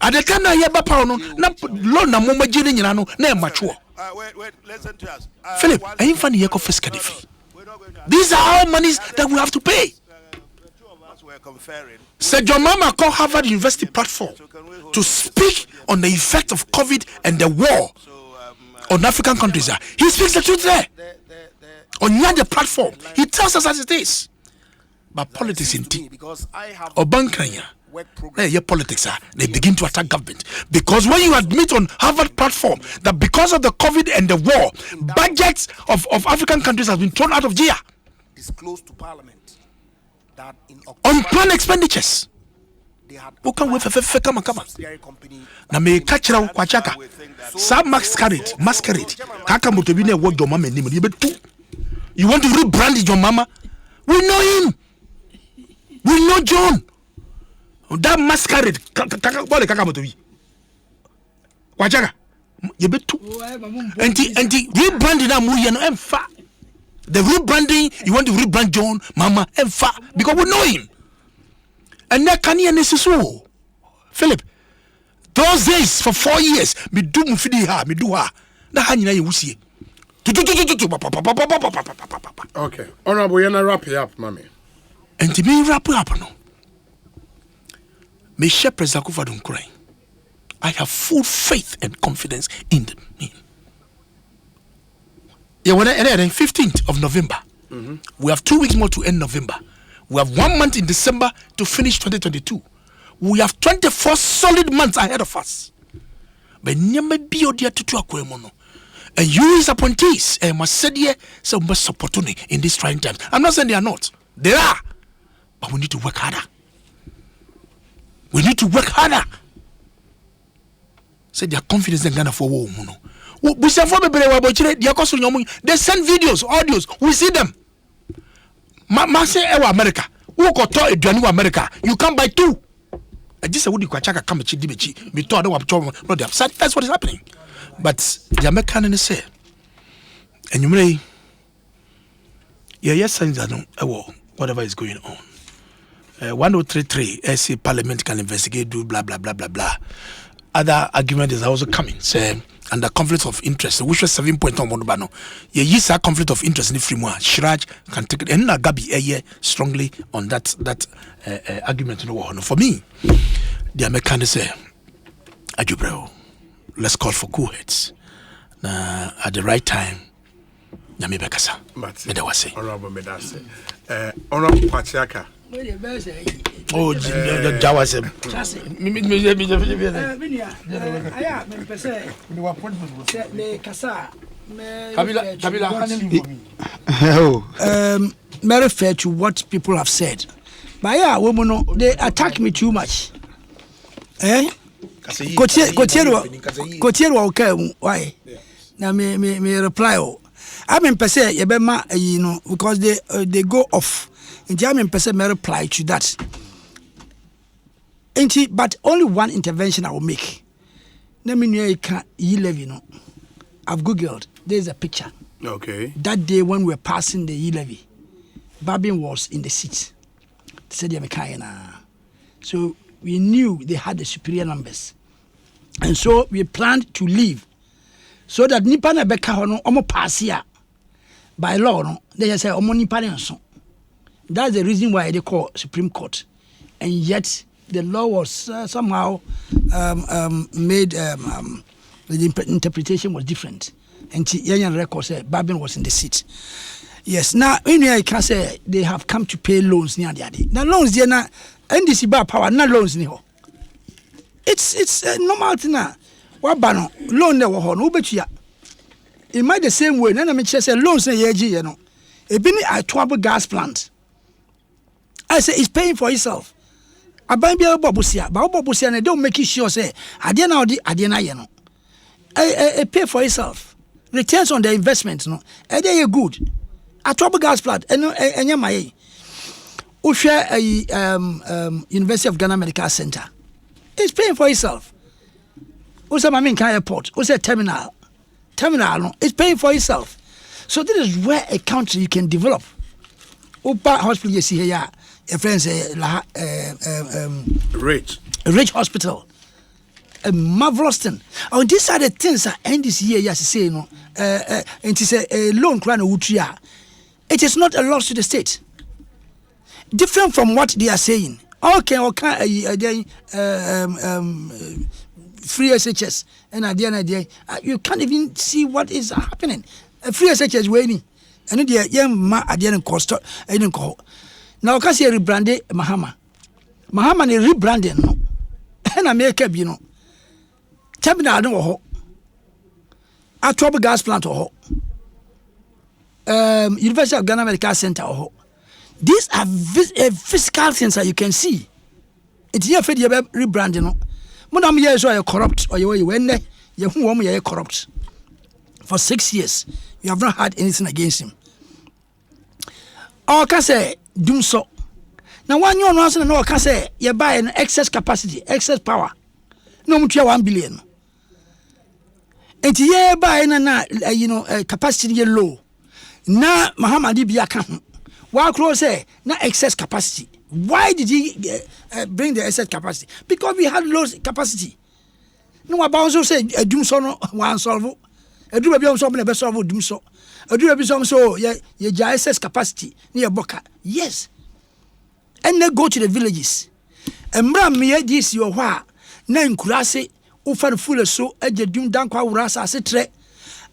At the time that you have power, no loan na mama jini nyina no na mature. Wait, listen to us. Philip, I ain't funny yeko fiscal fee. These are all monies that we have to pay. Sir John Mama called Harvard University platform to speak on the effect of COVID and the war on African countries. He speaks the truth there. On the platform, he tells us as it is. But politics in tea, or bankanya, your politics they begin to attack government. Because when you admit on Harvard platform that because of the COVID and the war, budgets of African countries have been thrown out of gear. Disclosed to Parliament that in unplanned expenditures. Who can wait for come? Na me catch now kwachaka. Sa masquerade. Kaka motobine wo your mama name. You want to rebrand your mama? We know him. We know John. That masquerade. Kaka motobi. Kwachaka. You bet two. And rebranding na muye no emfa. The rebranding, you want to rebrand John, Mama, and Fa, because we know him. And that can you necessary. Philip, those days for 4 years, me do her. Na hanyina you see. Okay. Honorable, you're wrap it up, mommy. And to me wrap it up no. Me share President Akufo-Addo Nkrumah. I have full faith and confidence in him. Yeah, when 15th of November, we have 2 weeks more to end November. We have 1 month in December to finish 2022. We have 24 solid months ahead of us. But never be your dear to Akwemono. And you as appointees, must say dear, so must support me in these trying times. I'm not saying they are not. They are. But we need to work harder. We need to work harder. Say their confidence in Ghana for war. They send videos, audios, we see them. Say America. Who got to America? You come by 2. And this is what you can check. Come me told the upside. That's what is happening. But the American say, and you may, yes, I don't whatever is going on. 1033 SC Parliament can investigate, do blah blah blah blah blah. Other argument is also coming. Say under conflict of interest, which was 7.1 no. Yes, a conflict of interest in the framework. Shiraj can take it, and Gabi strongly on that argument. No, for me, the American say, Ajubreo, let's call for cool heads. At the right time, Nyame Bekasa. Medawase. Honorable Medase. Honorable Pachiaka. Oh, Jawasem. Very fair to what people have said. But yeah, women, they attack me too much. Kotiero okay, why? Now me reply. I mean, per se, you know, because they go off. In German, person may reply to that. But only one intervention I will make. Let me know you can't E-levy, you know. I've googled. There's a picture. Okay. That day when we were passing the E-levy, Babin was in the seat. They said, so we knew they had the superior numbers. And so we planned to leave. So that Nipa na beka hono omo pass here. By law, no, they say omo Nipa na so. That's the reason why they call Supreme Court. And yet, the law was somehow made, the interpretation was different. And Yanyan record said Babin was in the seat. Yes, now, in here, I can say they have come to pay loans near the other. Now, loans, they are not, NDC bar power, not loans. It's a normal thing now. What banner? Loan never horn, who bet you? It might the same way, none of me say loans, you know. A bini a trouble gas plant. I say it's paying for itself. I buy me a babusia, but babusia and don't make sure say I didn't know the Adiana, you know. I pay for itself. Returns on the investment, no. And they are good. A trouble gas plant, and my Usha University of Ghana Medical Center. It's paying for itself. Usa Maminka Airport, Usa Terminal, no, it's paying for itself. So this is where a country you can develop. Upa hospital you see here. a friend say Rich Hospital. A marvelous thing. Oh, these are the things that end this year, yes, say, you know, and it is a loan crown of Utria. It is not a loss to the state. Different from what they are saying. Okay, free SHS, and at the end of the day, you can't even see what is happening. Free SHS waiting, and the young man at the end cost, I didn't call. Now, because you rebranded Mahama is rebranding, no, and I make up, you know. Terminal no ho. Atomic gas plant ho. University of Ghana Medical Center ho. These are physical things that you can see. It's here for the rebranding. No, Madam, yes, you are corrupt, or you went there. You are corrupt. For 6 years, you have not had anything against him. Or can say doom so. Now, one you know, no can say you buy an excess capacity, excess power. No, 1 billion. And yeah, by na capacity low. Na Muhammad Biaka. Why close say na excess capacity? Why did he bring the excess capacity? Because we had low capacity. No about so say doom so no one solve. A do be so be solve doom so. A do be so yeah excess capacity near Boka. Yes. And they go to the villages. And bram me this your wa na nkurase ufan full so eje dum dan kwa wurasa asetre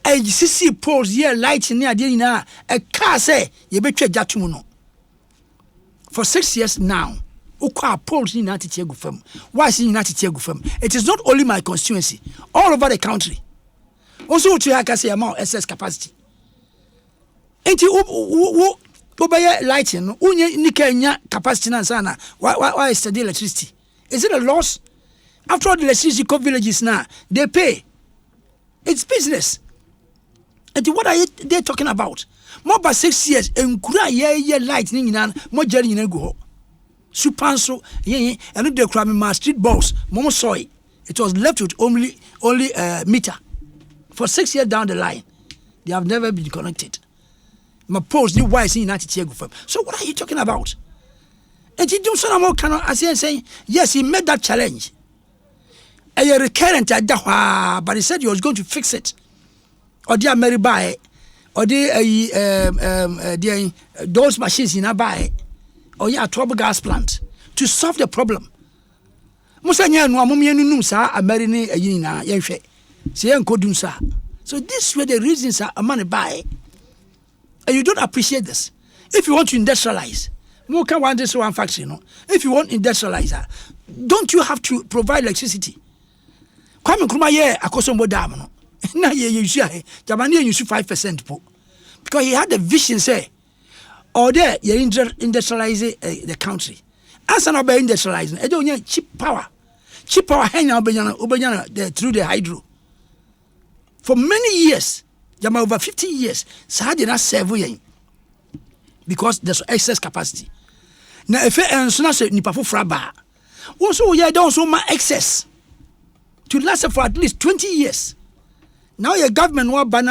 sisi poles here light ni ade nyina a car say ye betwa jatum no for 6 years now ukwa poles ni na tete agufam why see na tete agufam. It is not only my constituency, all over the country. Also to have say amount excess capacity enti obey lighting unye nikanya capacity na sana why study electricity. Is it a loss? After all, the electricity villages now, they pay. It's business. And what are they talking about? More by 6 years, and yeah, lightning in more jelly in a go. Supanso, and the crime my street balls, Momo soy. It was left with only meter. For 6 years down the line, they have never been connected. My post new wise in United States. So what are you talking about? And he do some more cannot as saying, yes, he made that challenge. A recurrent at that, but he said he was going to fix it. Or they are married by, or they those machines in a buy, or yeah, trouble gas plant to solve the problem. Musanya no amumye nunum sa amerine ayina yenhwe. Se yenkodum sa. So this were the reasons a man buy. And you don't appreciate this. If you want to industrialize, more can one this one factory, no. If you want industrializer, don't you have to provide electricity? Kwame Nkrumah ye akosombo dam no. Na ye use Jamani use 5% po. Because he had the vision say or there you industrialize the country. As an obey industrializing, e don't cheap power. Cheap power hanya obanyana through the hydro. For many years, Jama over 50 years, so did not serve ye because there's excess capacity. Now if and so na say nipa fofra ba. Also ye don so ma excess to last for at least 20 years. Now your government will ban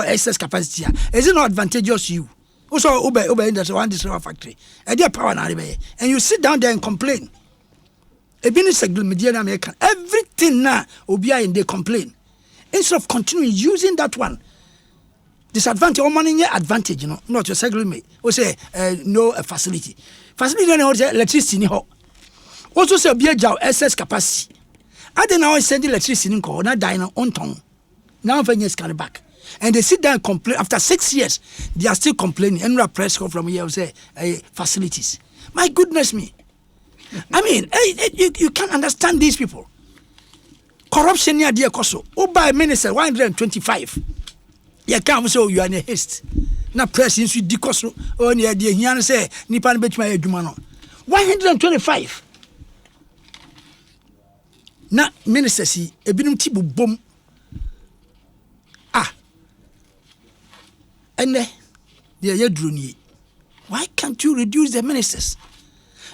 excess capacity. Is it not advantageous to you? Also, obey in the one factory. And their power and you sit down there and complain. A business media American. Everything now will be in they complain. Instead of continuing using that one. Disadvantage or money advantage, not your segment. Or say no facility. Facility don't have electricity. Also say be a excess capacity. I don't know send electricity in call, not dying on tongue. Now Venice carry back. And they sit down and complain. After 6 years, they are still complaining. And we press call from here say facilities. My goodness me. I mean, you can't understand these people. Corruption near dear Koso. Oh, by minister 125. You can't say you are in a haste. Now press into the Koso. Oh, near dear Hian say Nipan bet my Dumano. 125. Now, minister see a binum tibu boom. And why can't you reduce the ministers?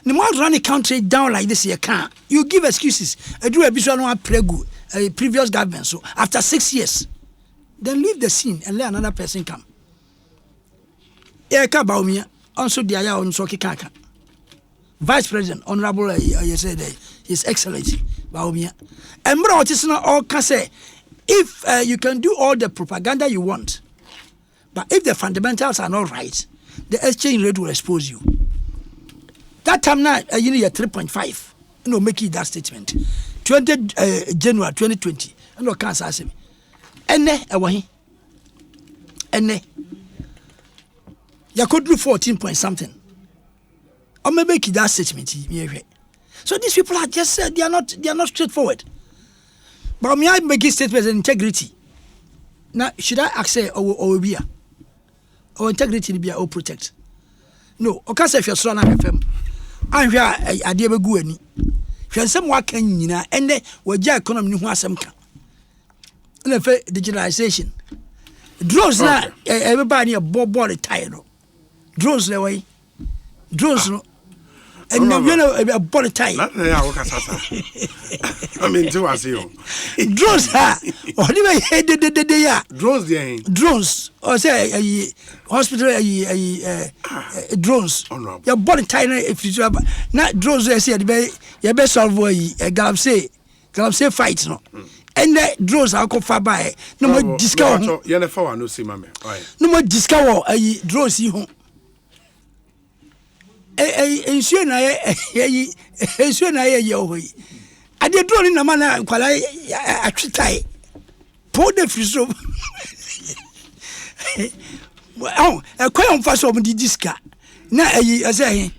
No more run the country down like this, you can't. You give excuses. I do a previous government. So after 6 years, then leave the scene and let another person come. Yeah, about me. Also, the aya on Soki Kaka. Vice President, Honorable, you said, His Excellency, Baumia. And bro, it is not all can say, if you can do all the propaganda you want, but if the fundamentals are not right, the exchange rate will expose you. That time now, you need a 3.5. You know, make it that statement. 20 January 2020. I know can't ask me. And you could do 14 point something. Or maybe make it that statement. So these people are just they are not straightforward. But me I make statements and integrity. Now should I accept or be or integrity be or protect? No, okay, say if you're strong FM. I'm here I dear go any. If some work can you and then we economy who has some can. And digitalization. Drones now everybody a body tired. Drones the way. Drones no. And you know a body tired. I mean to us you. Drones ha. Or the drones there. Drones or say hospital drones. Your body tired if you have not drones they say you best solve a galamsey fight no. And the drones are called far by no more discount. You're the forward, no see, mammy. No more discount. Drones you home. Ensure na yo way. I did drone in the manner while I try. Pour the fish. Oh, a coin fast of the disca. Now, I say,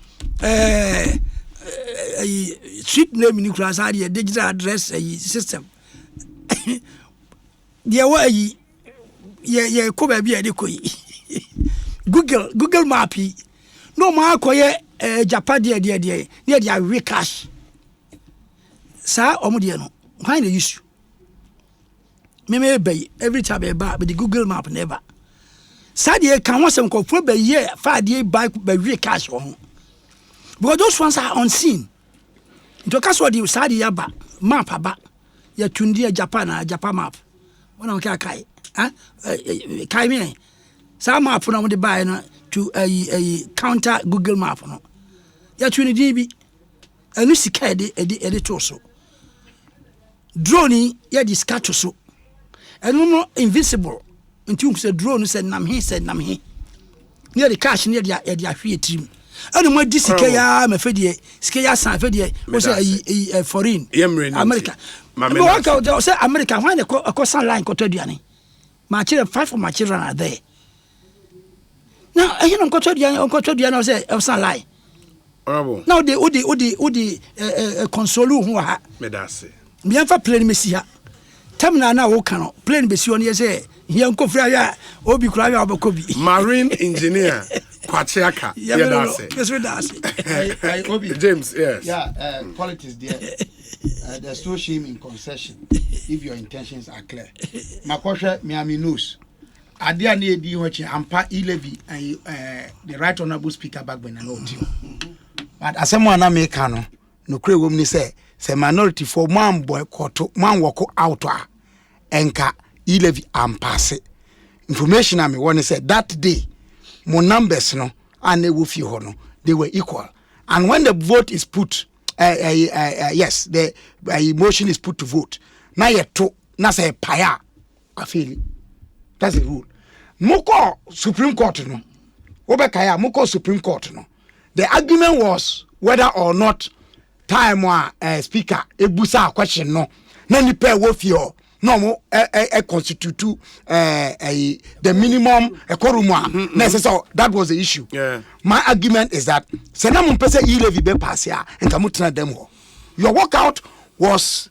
street name in class, I digital address system. There were ye cover be a Google Mappy. No more quiet Japan dear near their we cash. Sir Omudiano, why the issue? Maybe every time I buy with the Google map never. Sadia can want some confirm by year 5 year buy by we cash on. Because those ones are unseen. To cast what you Sadia map about. Ya tundi Japan map. When I kai, kai me. Some map on the buy to a counter Google map no. Ya tundi DB. A lucy kadi editor so. Drone ya discato so. And no invincible. Until the drone said nam he. Near the cash near the free team. And my DCK ya me fedie, skaya san fedie was a foreign America. Mamma say America when a coastal line cotoduani. My children 5 of my children are there. Now I don't cotoduani say of some lie. Now the udi console who ha medase. Mianfa plane mesia. Tamna na wo kan plane be si on ye say here nko fra ya obi kura ya obokobi. Marine engineer Kwachiaka. Obi James, yes. Yeah, politics there. There's no shame in concession if your intentions are clear. Makosha Miami news. Adia ne di wachi ampa e-levy and the right honorable speaker back when I know you. But as someone na make no kure wom ni say minority for man boycott man walk out enka e-levy ampase. Information I me want to say that day mo numbers no and they will feel no they were equal. And when the vote is put yes, the motion is put to vote. Now you to na say paya I feel it. That's the rule. Moko Supreme Court no. Obekaya moko Supreme Court no. The argument was whether or not time speaker ebusa question no. Na ni pe wo fio no mo constitute the minimum quorum necessary. That was the issue. Yeah. My argument is that senam pese e-levy be pass ya and kamutna dem ho. Your walkout was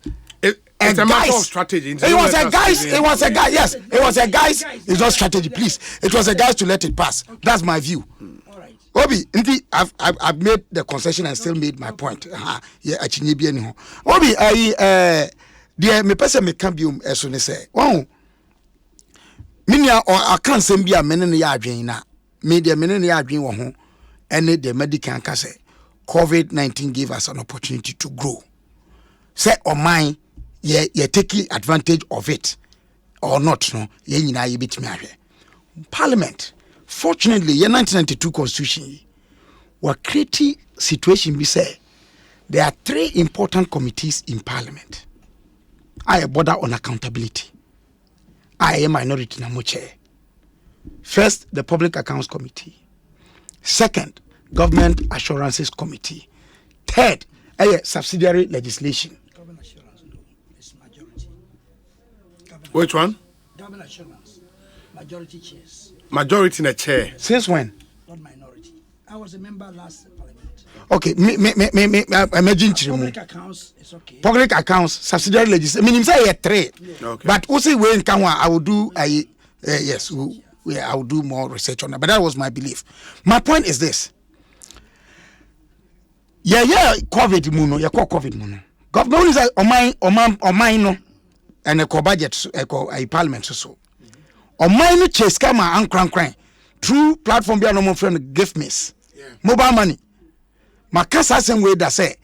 it's a matter of strategy. It was a guys. Yes, it was a guys. It's not strategy, please. It was a guys to let it pass. That's my view. Obi, indeed, I've made the concession and still made my point. Yeah, actually, be anyhow. Obi, dear, me person me can be as soon as say. Oh, minya or I can't send be a men in the yard na. Me the men in the yard home, and the medical can say COVID-19 gave us an opportunity to grow. Say or mine. You're taking advantage of it or not, no? You bit me. Parliament, fortunately, your 1992 constitution were creating situation be say there are 3 important committees in Parliament. I border on accountability. I am minority na mo chair. First, the Public Accounts Committee. Second, Government Assurances Committee. Third, subsidiary legislation. Government assurance, no, it's majority. Which one? Government assurance, majority chairs, Majority in a chair. Since when? not minority. I was a member last parliament. Okay, imagine Public accounts is okay. Public accounts, subsidiary legislation. I mean, say 3. Okay. But also when I will do yes, I will do more research on that. But that was my belief. My point is this. COVID muno, COVID muno. Government is on mine no, and a budget, a parliament so. On mine chase kama and crank through platform be no friend gift miss. Mobile money. Makasa same way that say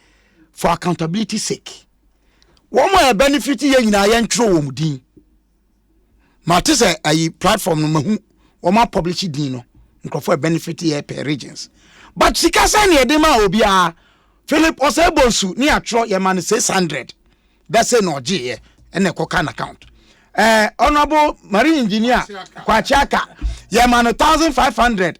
for accountability sake. One more benefit ye nyina ye ntro wo mudin. Ma te say a platform no mahu o ma publish din no. Nkrofo benefit ye per regions. But sika say na de ma obi a Philip Osebonsu ni atro ye man 600. That say no gye ye ene koka account. Honorable Marine Engineer Kwachaka ye man 1500.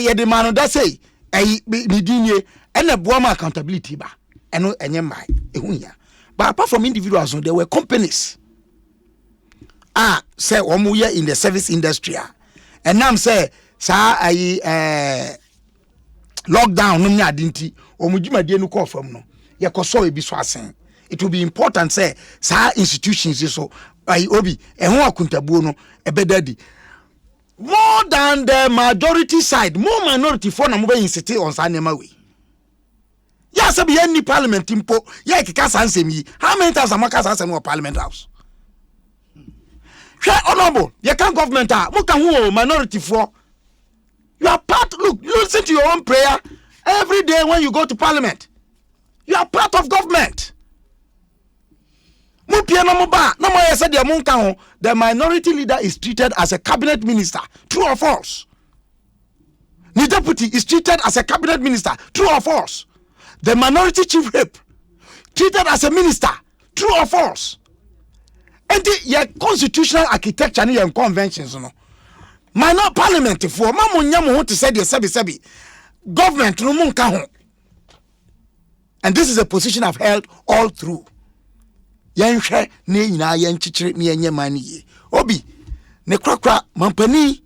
Ye de man that say midinye ene boama accountability ba eno enye mai ehunya. But apart from individuals, there were companies. Say omuye in the service industry. And now say sa lockdown no nya dinti omujima die no call from no. Ye koso ebi so asen. It will be important say sa institutions so obi ehun akuntabuo no ebedadi. More than the majority side, more minority for na mo be insist on sa nema we. Ya sabi any parliament impo ya kika sansem yi. How many times amaka sansem no parliament house? Honorable, you can government muka hu minority for. You are part, look, listen to your own prayer every day when you go to parliament. You are part of government. The minority leader is treated as a cabinet minister. True or false? The deputy is treated as a cabinet minister. True or false? The minority chief whip treated as a minister. True or false? And the constitutional architecture and conventions, no. Minor parliament for mamu to say the sebi government no mun ka ho. And this is a position I've held all through. Yenhwe ne nyina yenchichire ne yenye mani ye. Obi ne krakra mampani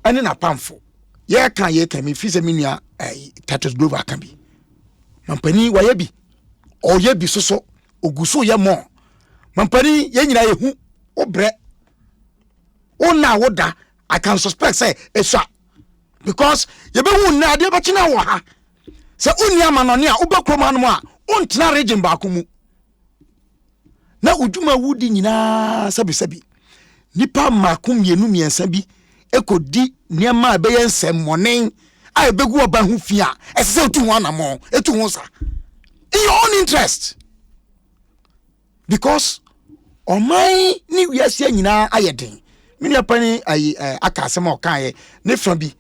ene na pamfo. Ye kan me fi se menua Tatus Grove akambi. Mampani waye bi. Oye bi soso oguso ye mo. Mampani ye nyina ye hu obre. Ona woda I can suspect say esha because ye be hu na ade be kina wo ha. Se unia manone a obekroma no a ontena region ba komu. Na uduma wudi nyina sabi nipa makum yenu miensa bi ekodi niema be yensem monen a ebegu oba hu fia esese otu ho anamo etu ho sa in your own interest because omai ni wiase nyina ayeden mini apani aka asem o kan ye ne fra bi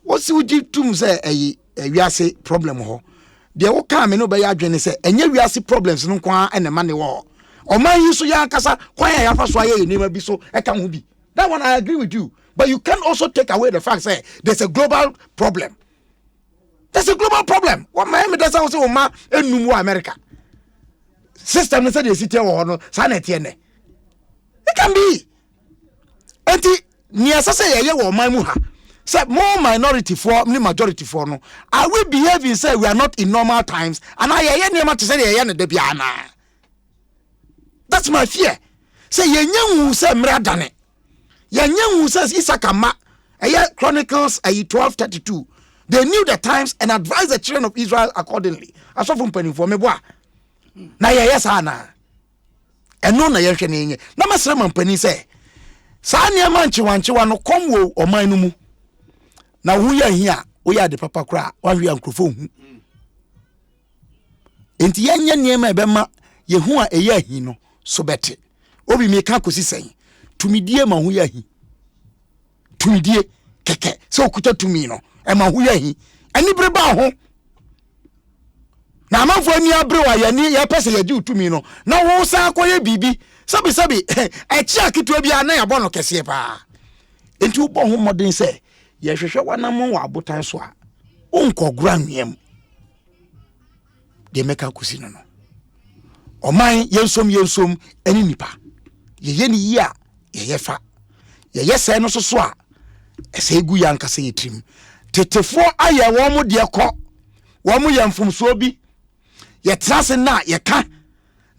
wosi uji tum se wiase problem ho de wo kan me no be ya adwene se enye wiase problems no kwa enema ne wo Oman yusu ya kasa kwanya ya fa so aye nima bi so eka ho bi. That one I agree with you. But you can also take away the fact say there's a global problem. There's a global problem. What my me does say Oma enumu America. System say the city wo no sanete ne. It can be. Enti ni asase ye wo man mu ha. Say more minority for ni majority for no. Are we behaving say we are not in normal times and I ye niam to say ye ne da bia na. That's my fear. Say yenyangu say mradane. Yenyangu says Isakama. Chronicles 12:32. They knew the times and advised the children of Israel accordingly. Aso from penny for me boa. Na yes ana. And no na yehwe ne. Na masra man penny say. Sa niam anchiwanchiwa no komwo oman no mu. Na wo ya hia, wo ya de papa kra, wa hwe ankrofo hu. Enti yenya niam e be ma yehu a eya hi no. So bete obi me kan kosi sen tumidie ma hu ya hi tumidie keke so okuta tumi no e ma hu ya hi ani bre ba ho na amanfo ani abre wa yani ya pese ya ji utumi no na wo sa akoye bibi sabi echi akitu bia na ya bono kese pa enti wo bo ho modern se ye hwehwe wanam wa abotan so a onkogura nwiem de meka kusi no oman yensom eni nipa ye ni yi a ye fa ye se no so a ese egu ya nkasa yetrim tetefo aye wo mo de kɔ wo mo ye mfumso bi ye trase na ye ka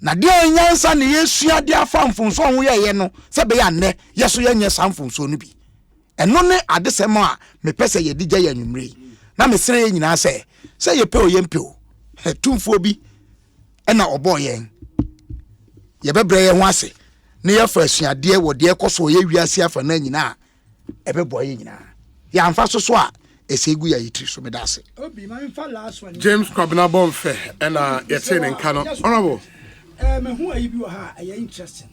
na de nyansa ne yesua de afa mfumso ho ye no se be ya nne yeso ye nye samfumso no bi eno ne adesem a me pese ye digya ya nwumre na me sere ye nyina se ye pe o ye mpe o tumfo bi ena obo ye bebre ye ho ase ne ye fa asuade wo de ekoso ye wiase afa na nyina ebebo ye nyina ya amfa so a esegu ya yitri so medase obi ma mfa last one James Kwabena Bonfe ena yete ne nka no honorable me hu ayi bi wa ha ayi interesting.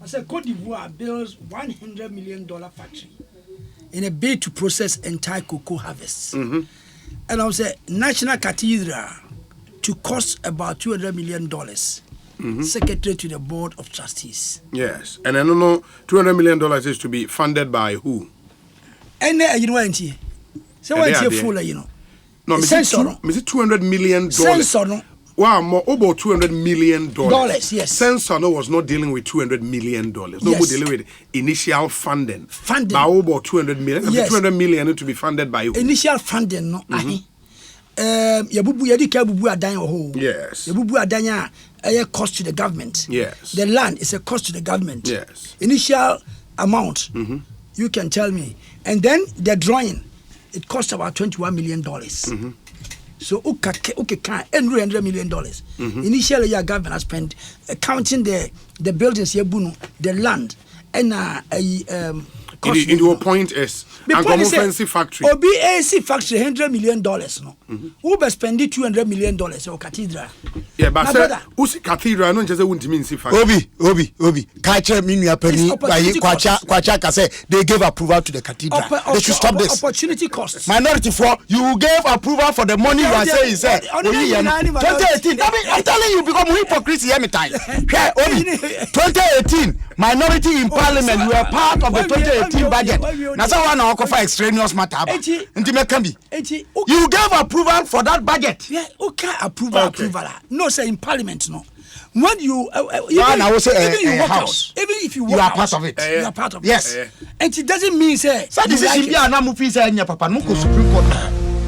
I said Cote d'Ivoire builds $100 million factory in a bid to process entire cocoa harvest. And I was a National Cathedral to cost about $200 million. Secretary to the Board of Trustees. Yes, and I don't know, $200 million is to be funded by who? And you know, so what's your full, you know? No, is it $200 million? Sensor, wow, more about $200 million. Dollars, yes. Sensor was not dealing with $200 million. No, yes. We're dealing with initial funding. Funding. By about $200 million. Yes. $200 million to be funded by who? Initial funding, no. Yabubu yadika bubu adan ho. Yes. Yabubu adanya a cost to the government. Yes. The land is a cost to the government. Yes. Initial amount, you can tell me. And then the drawing, it cost about $21 million. So okay, $100 million. Initially, your government has spent counting the buildings, the land, and in your point is fancy factory. OBAC factory $100 million. No, who be spending $200 million or cathedral? Yeah, but sir, who's cathedral? No, just wouldn't mean see factory. Obi. Kache minu penny kwacha kase they gave approval to the cathedral. They should stop this. Opportunity costs. Minority for you gave approval for the money you are saying is 2018. I'm telling you because we hypocrisy every time. 2018 minority in parliament you were part of the 2018 budget. Now so one offer extraneous matter. You gave approval for that budget. Yeah, okay, approval. No, say in parliament, no. When you even you walk house, out, even if you walk you are out, part of it. You are part of yes. it. And it doesn't mean say so this is if you are not moving say papa no go Supreme Court.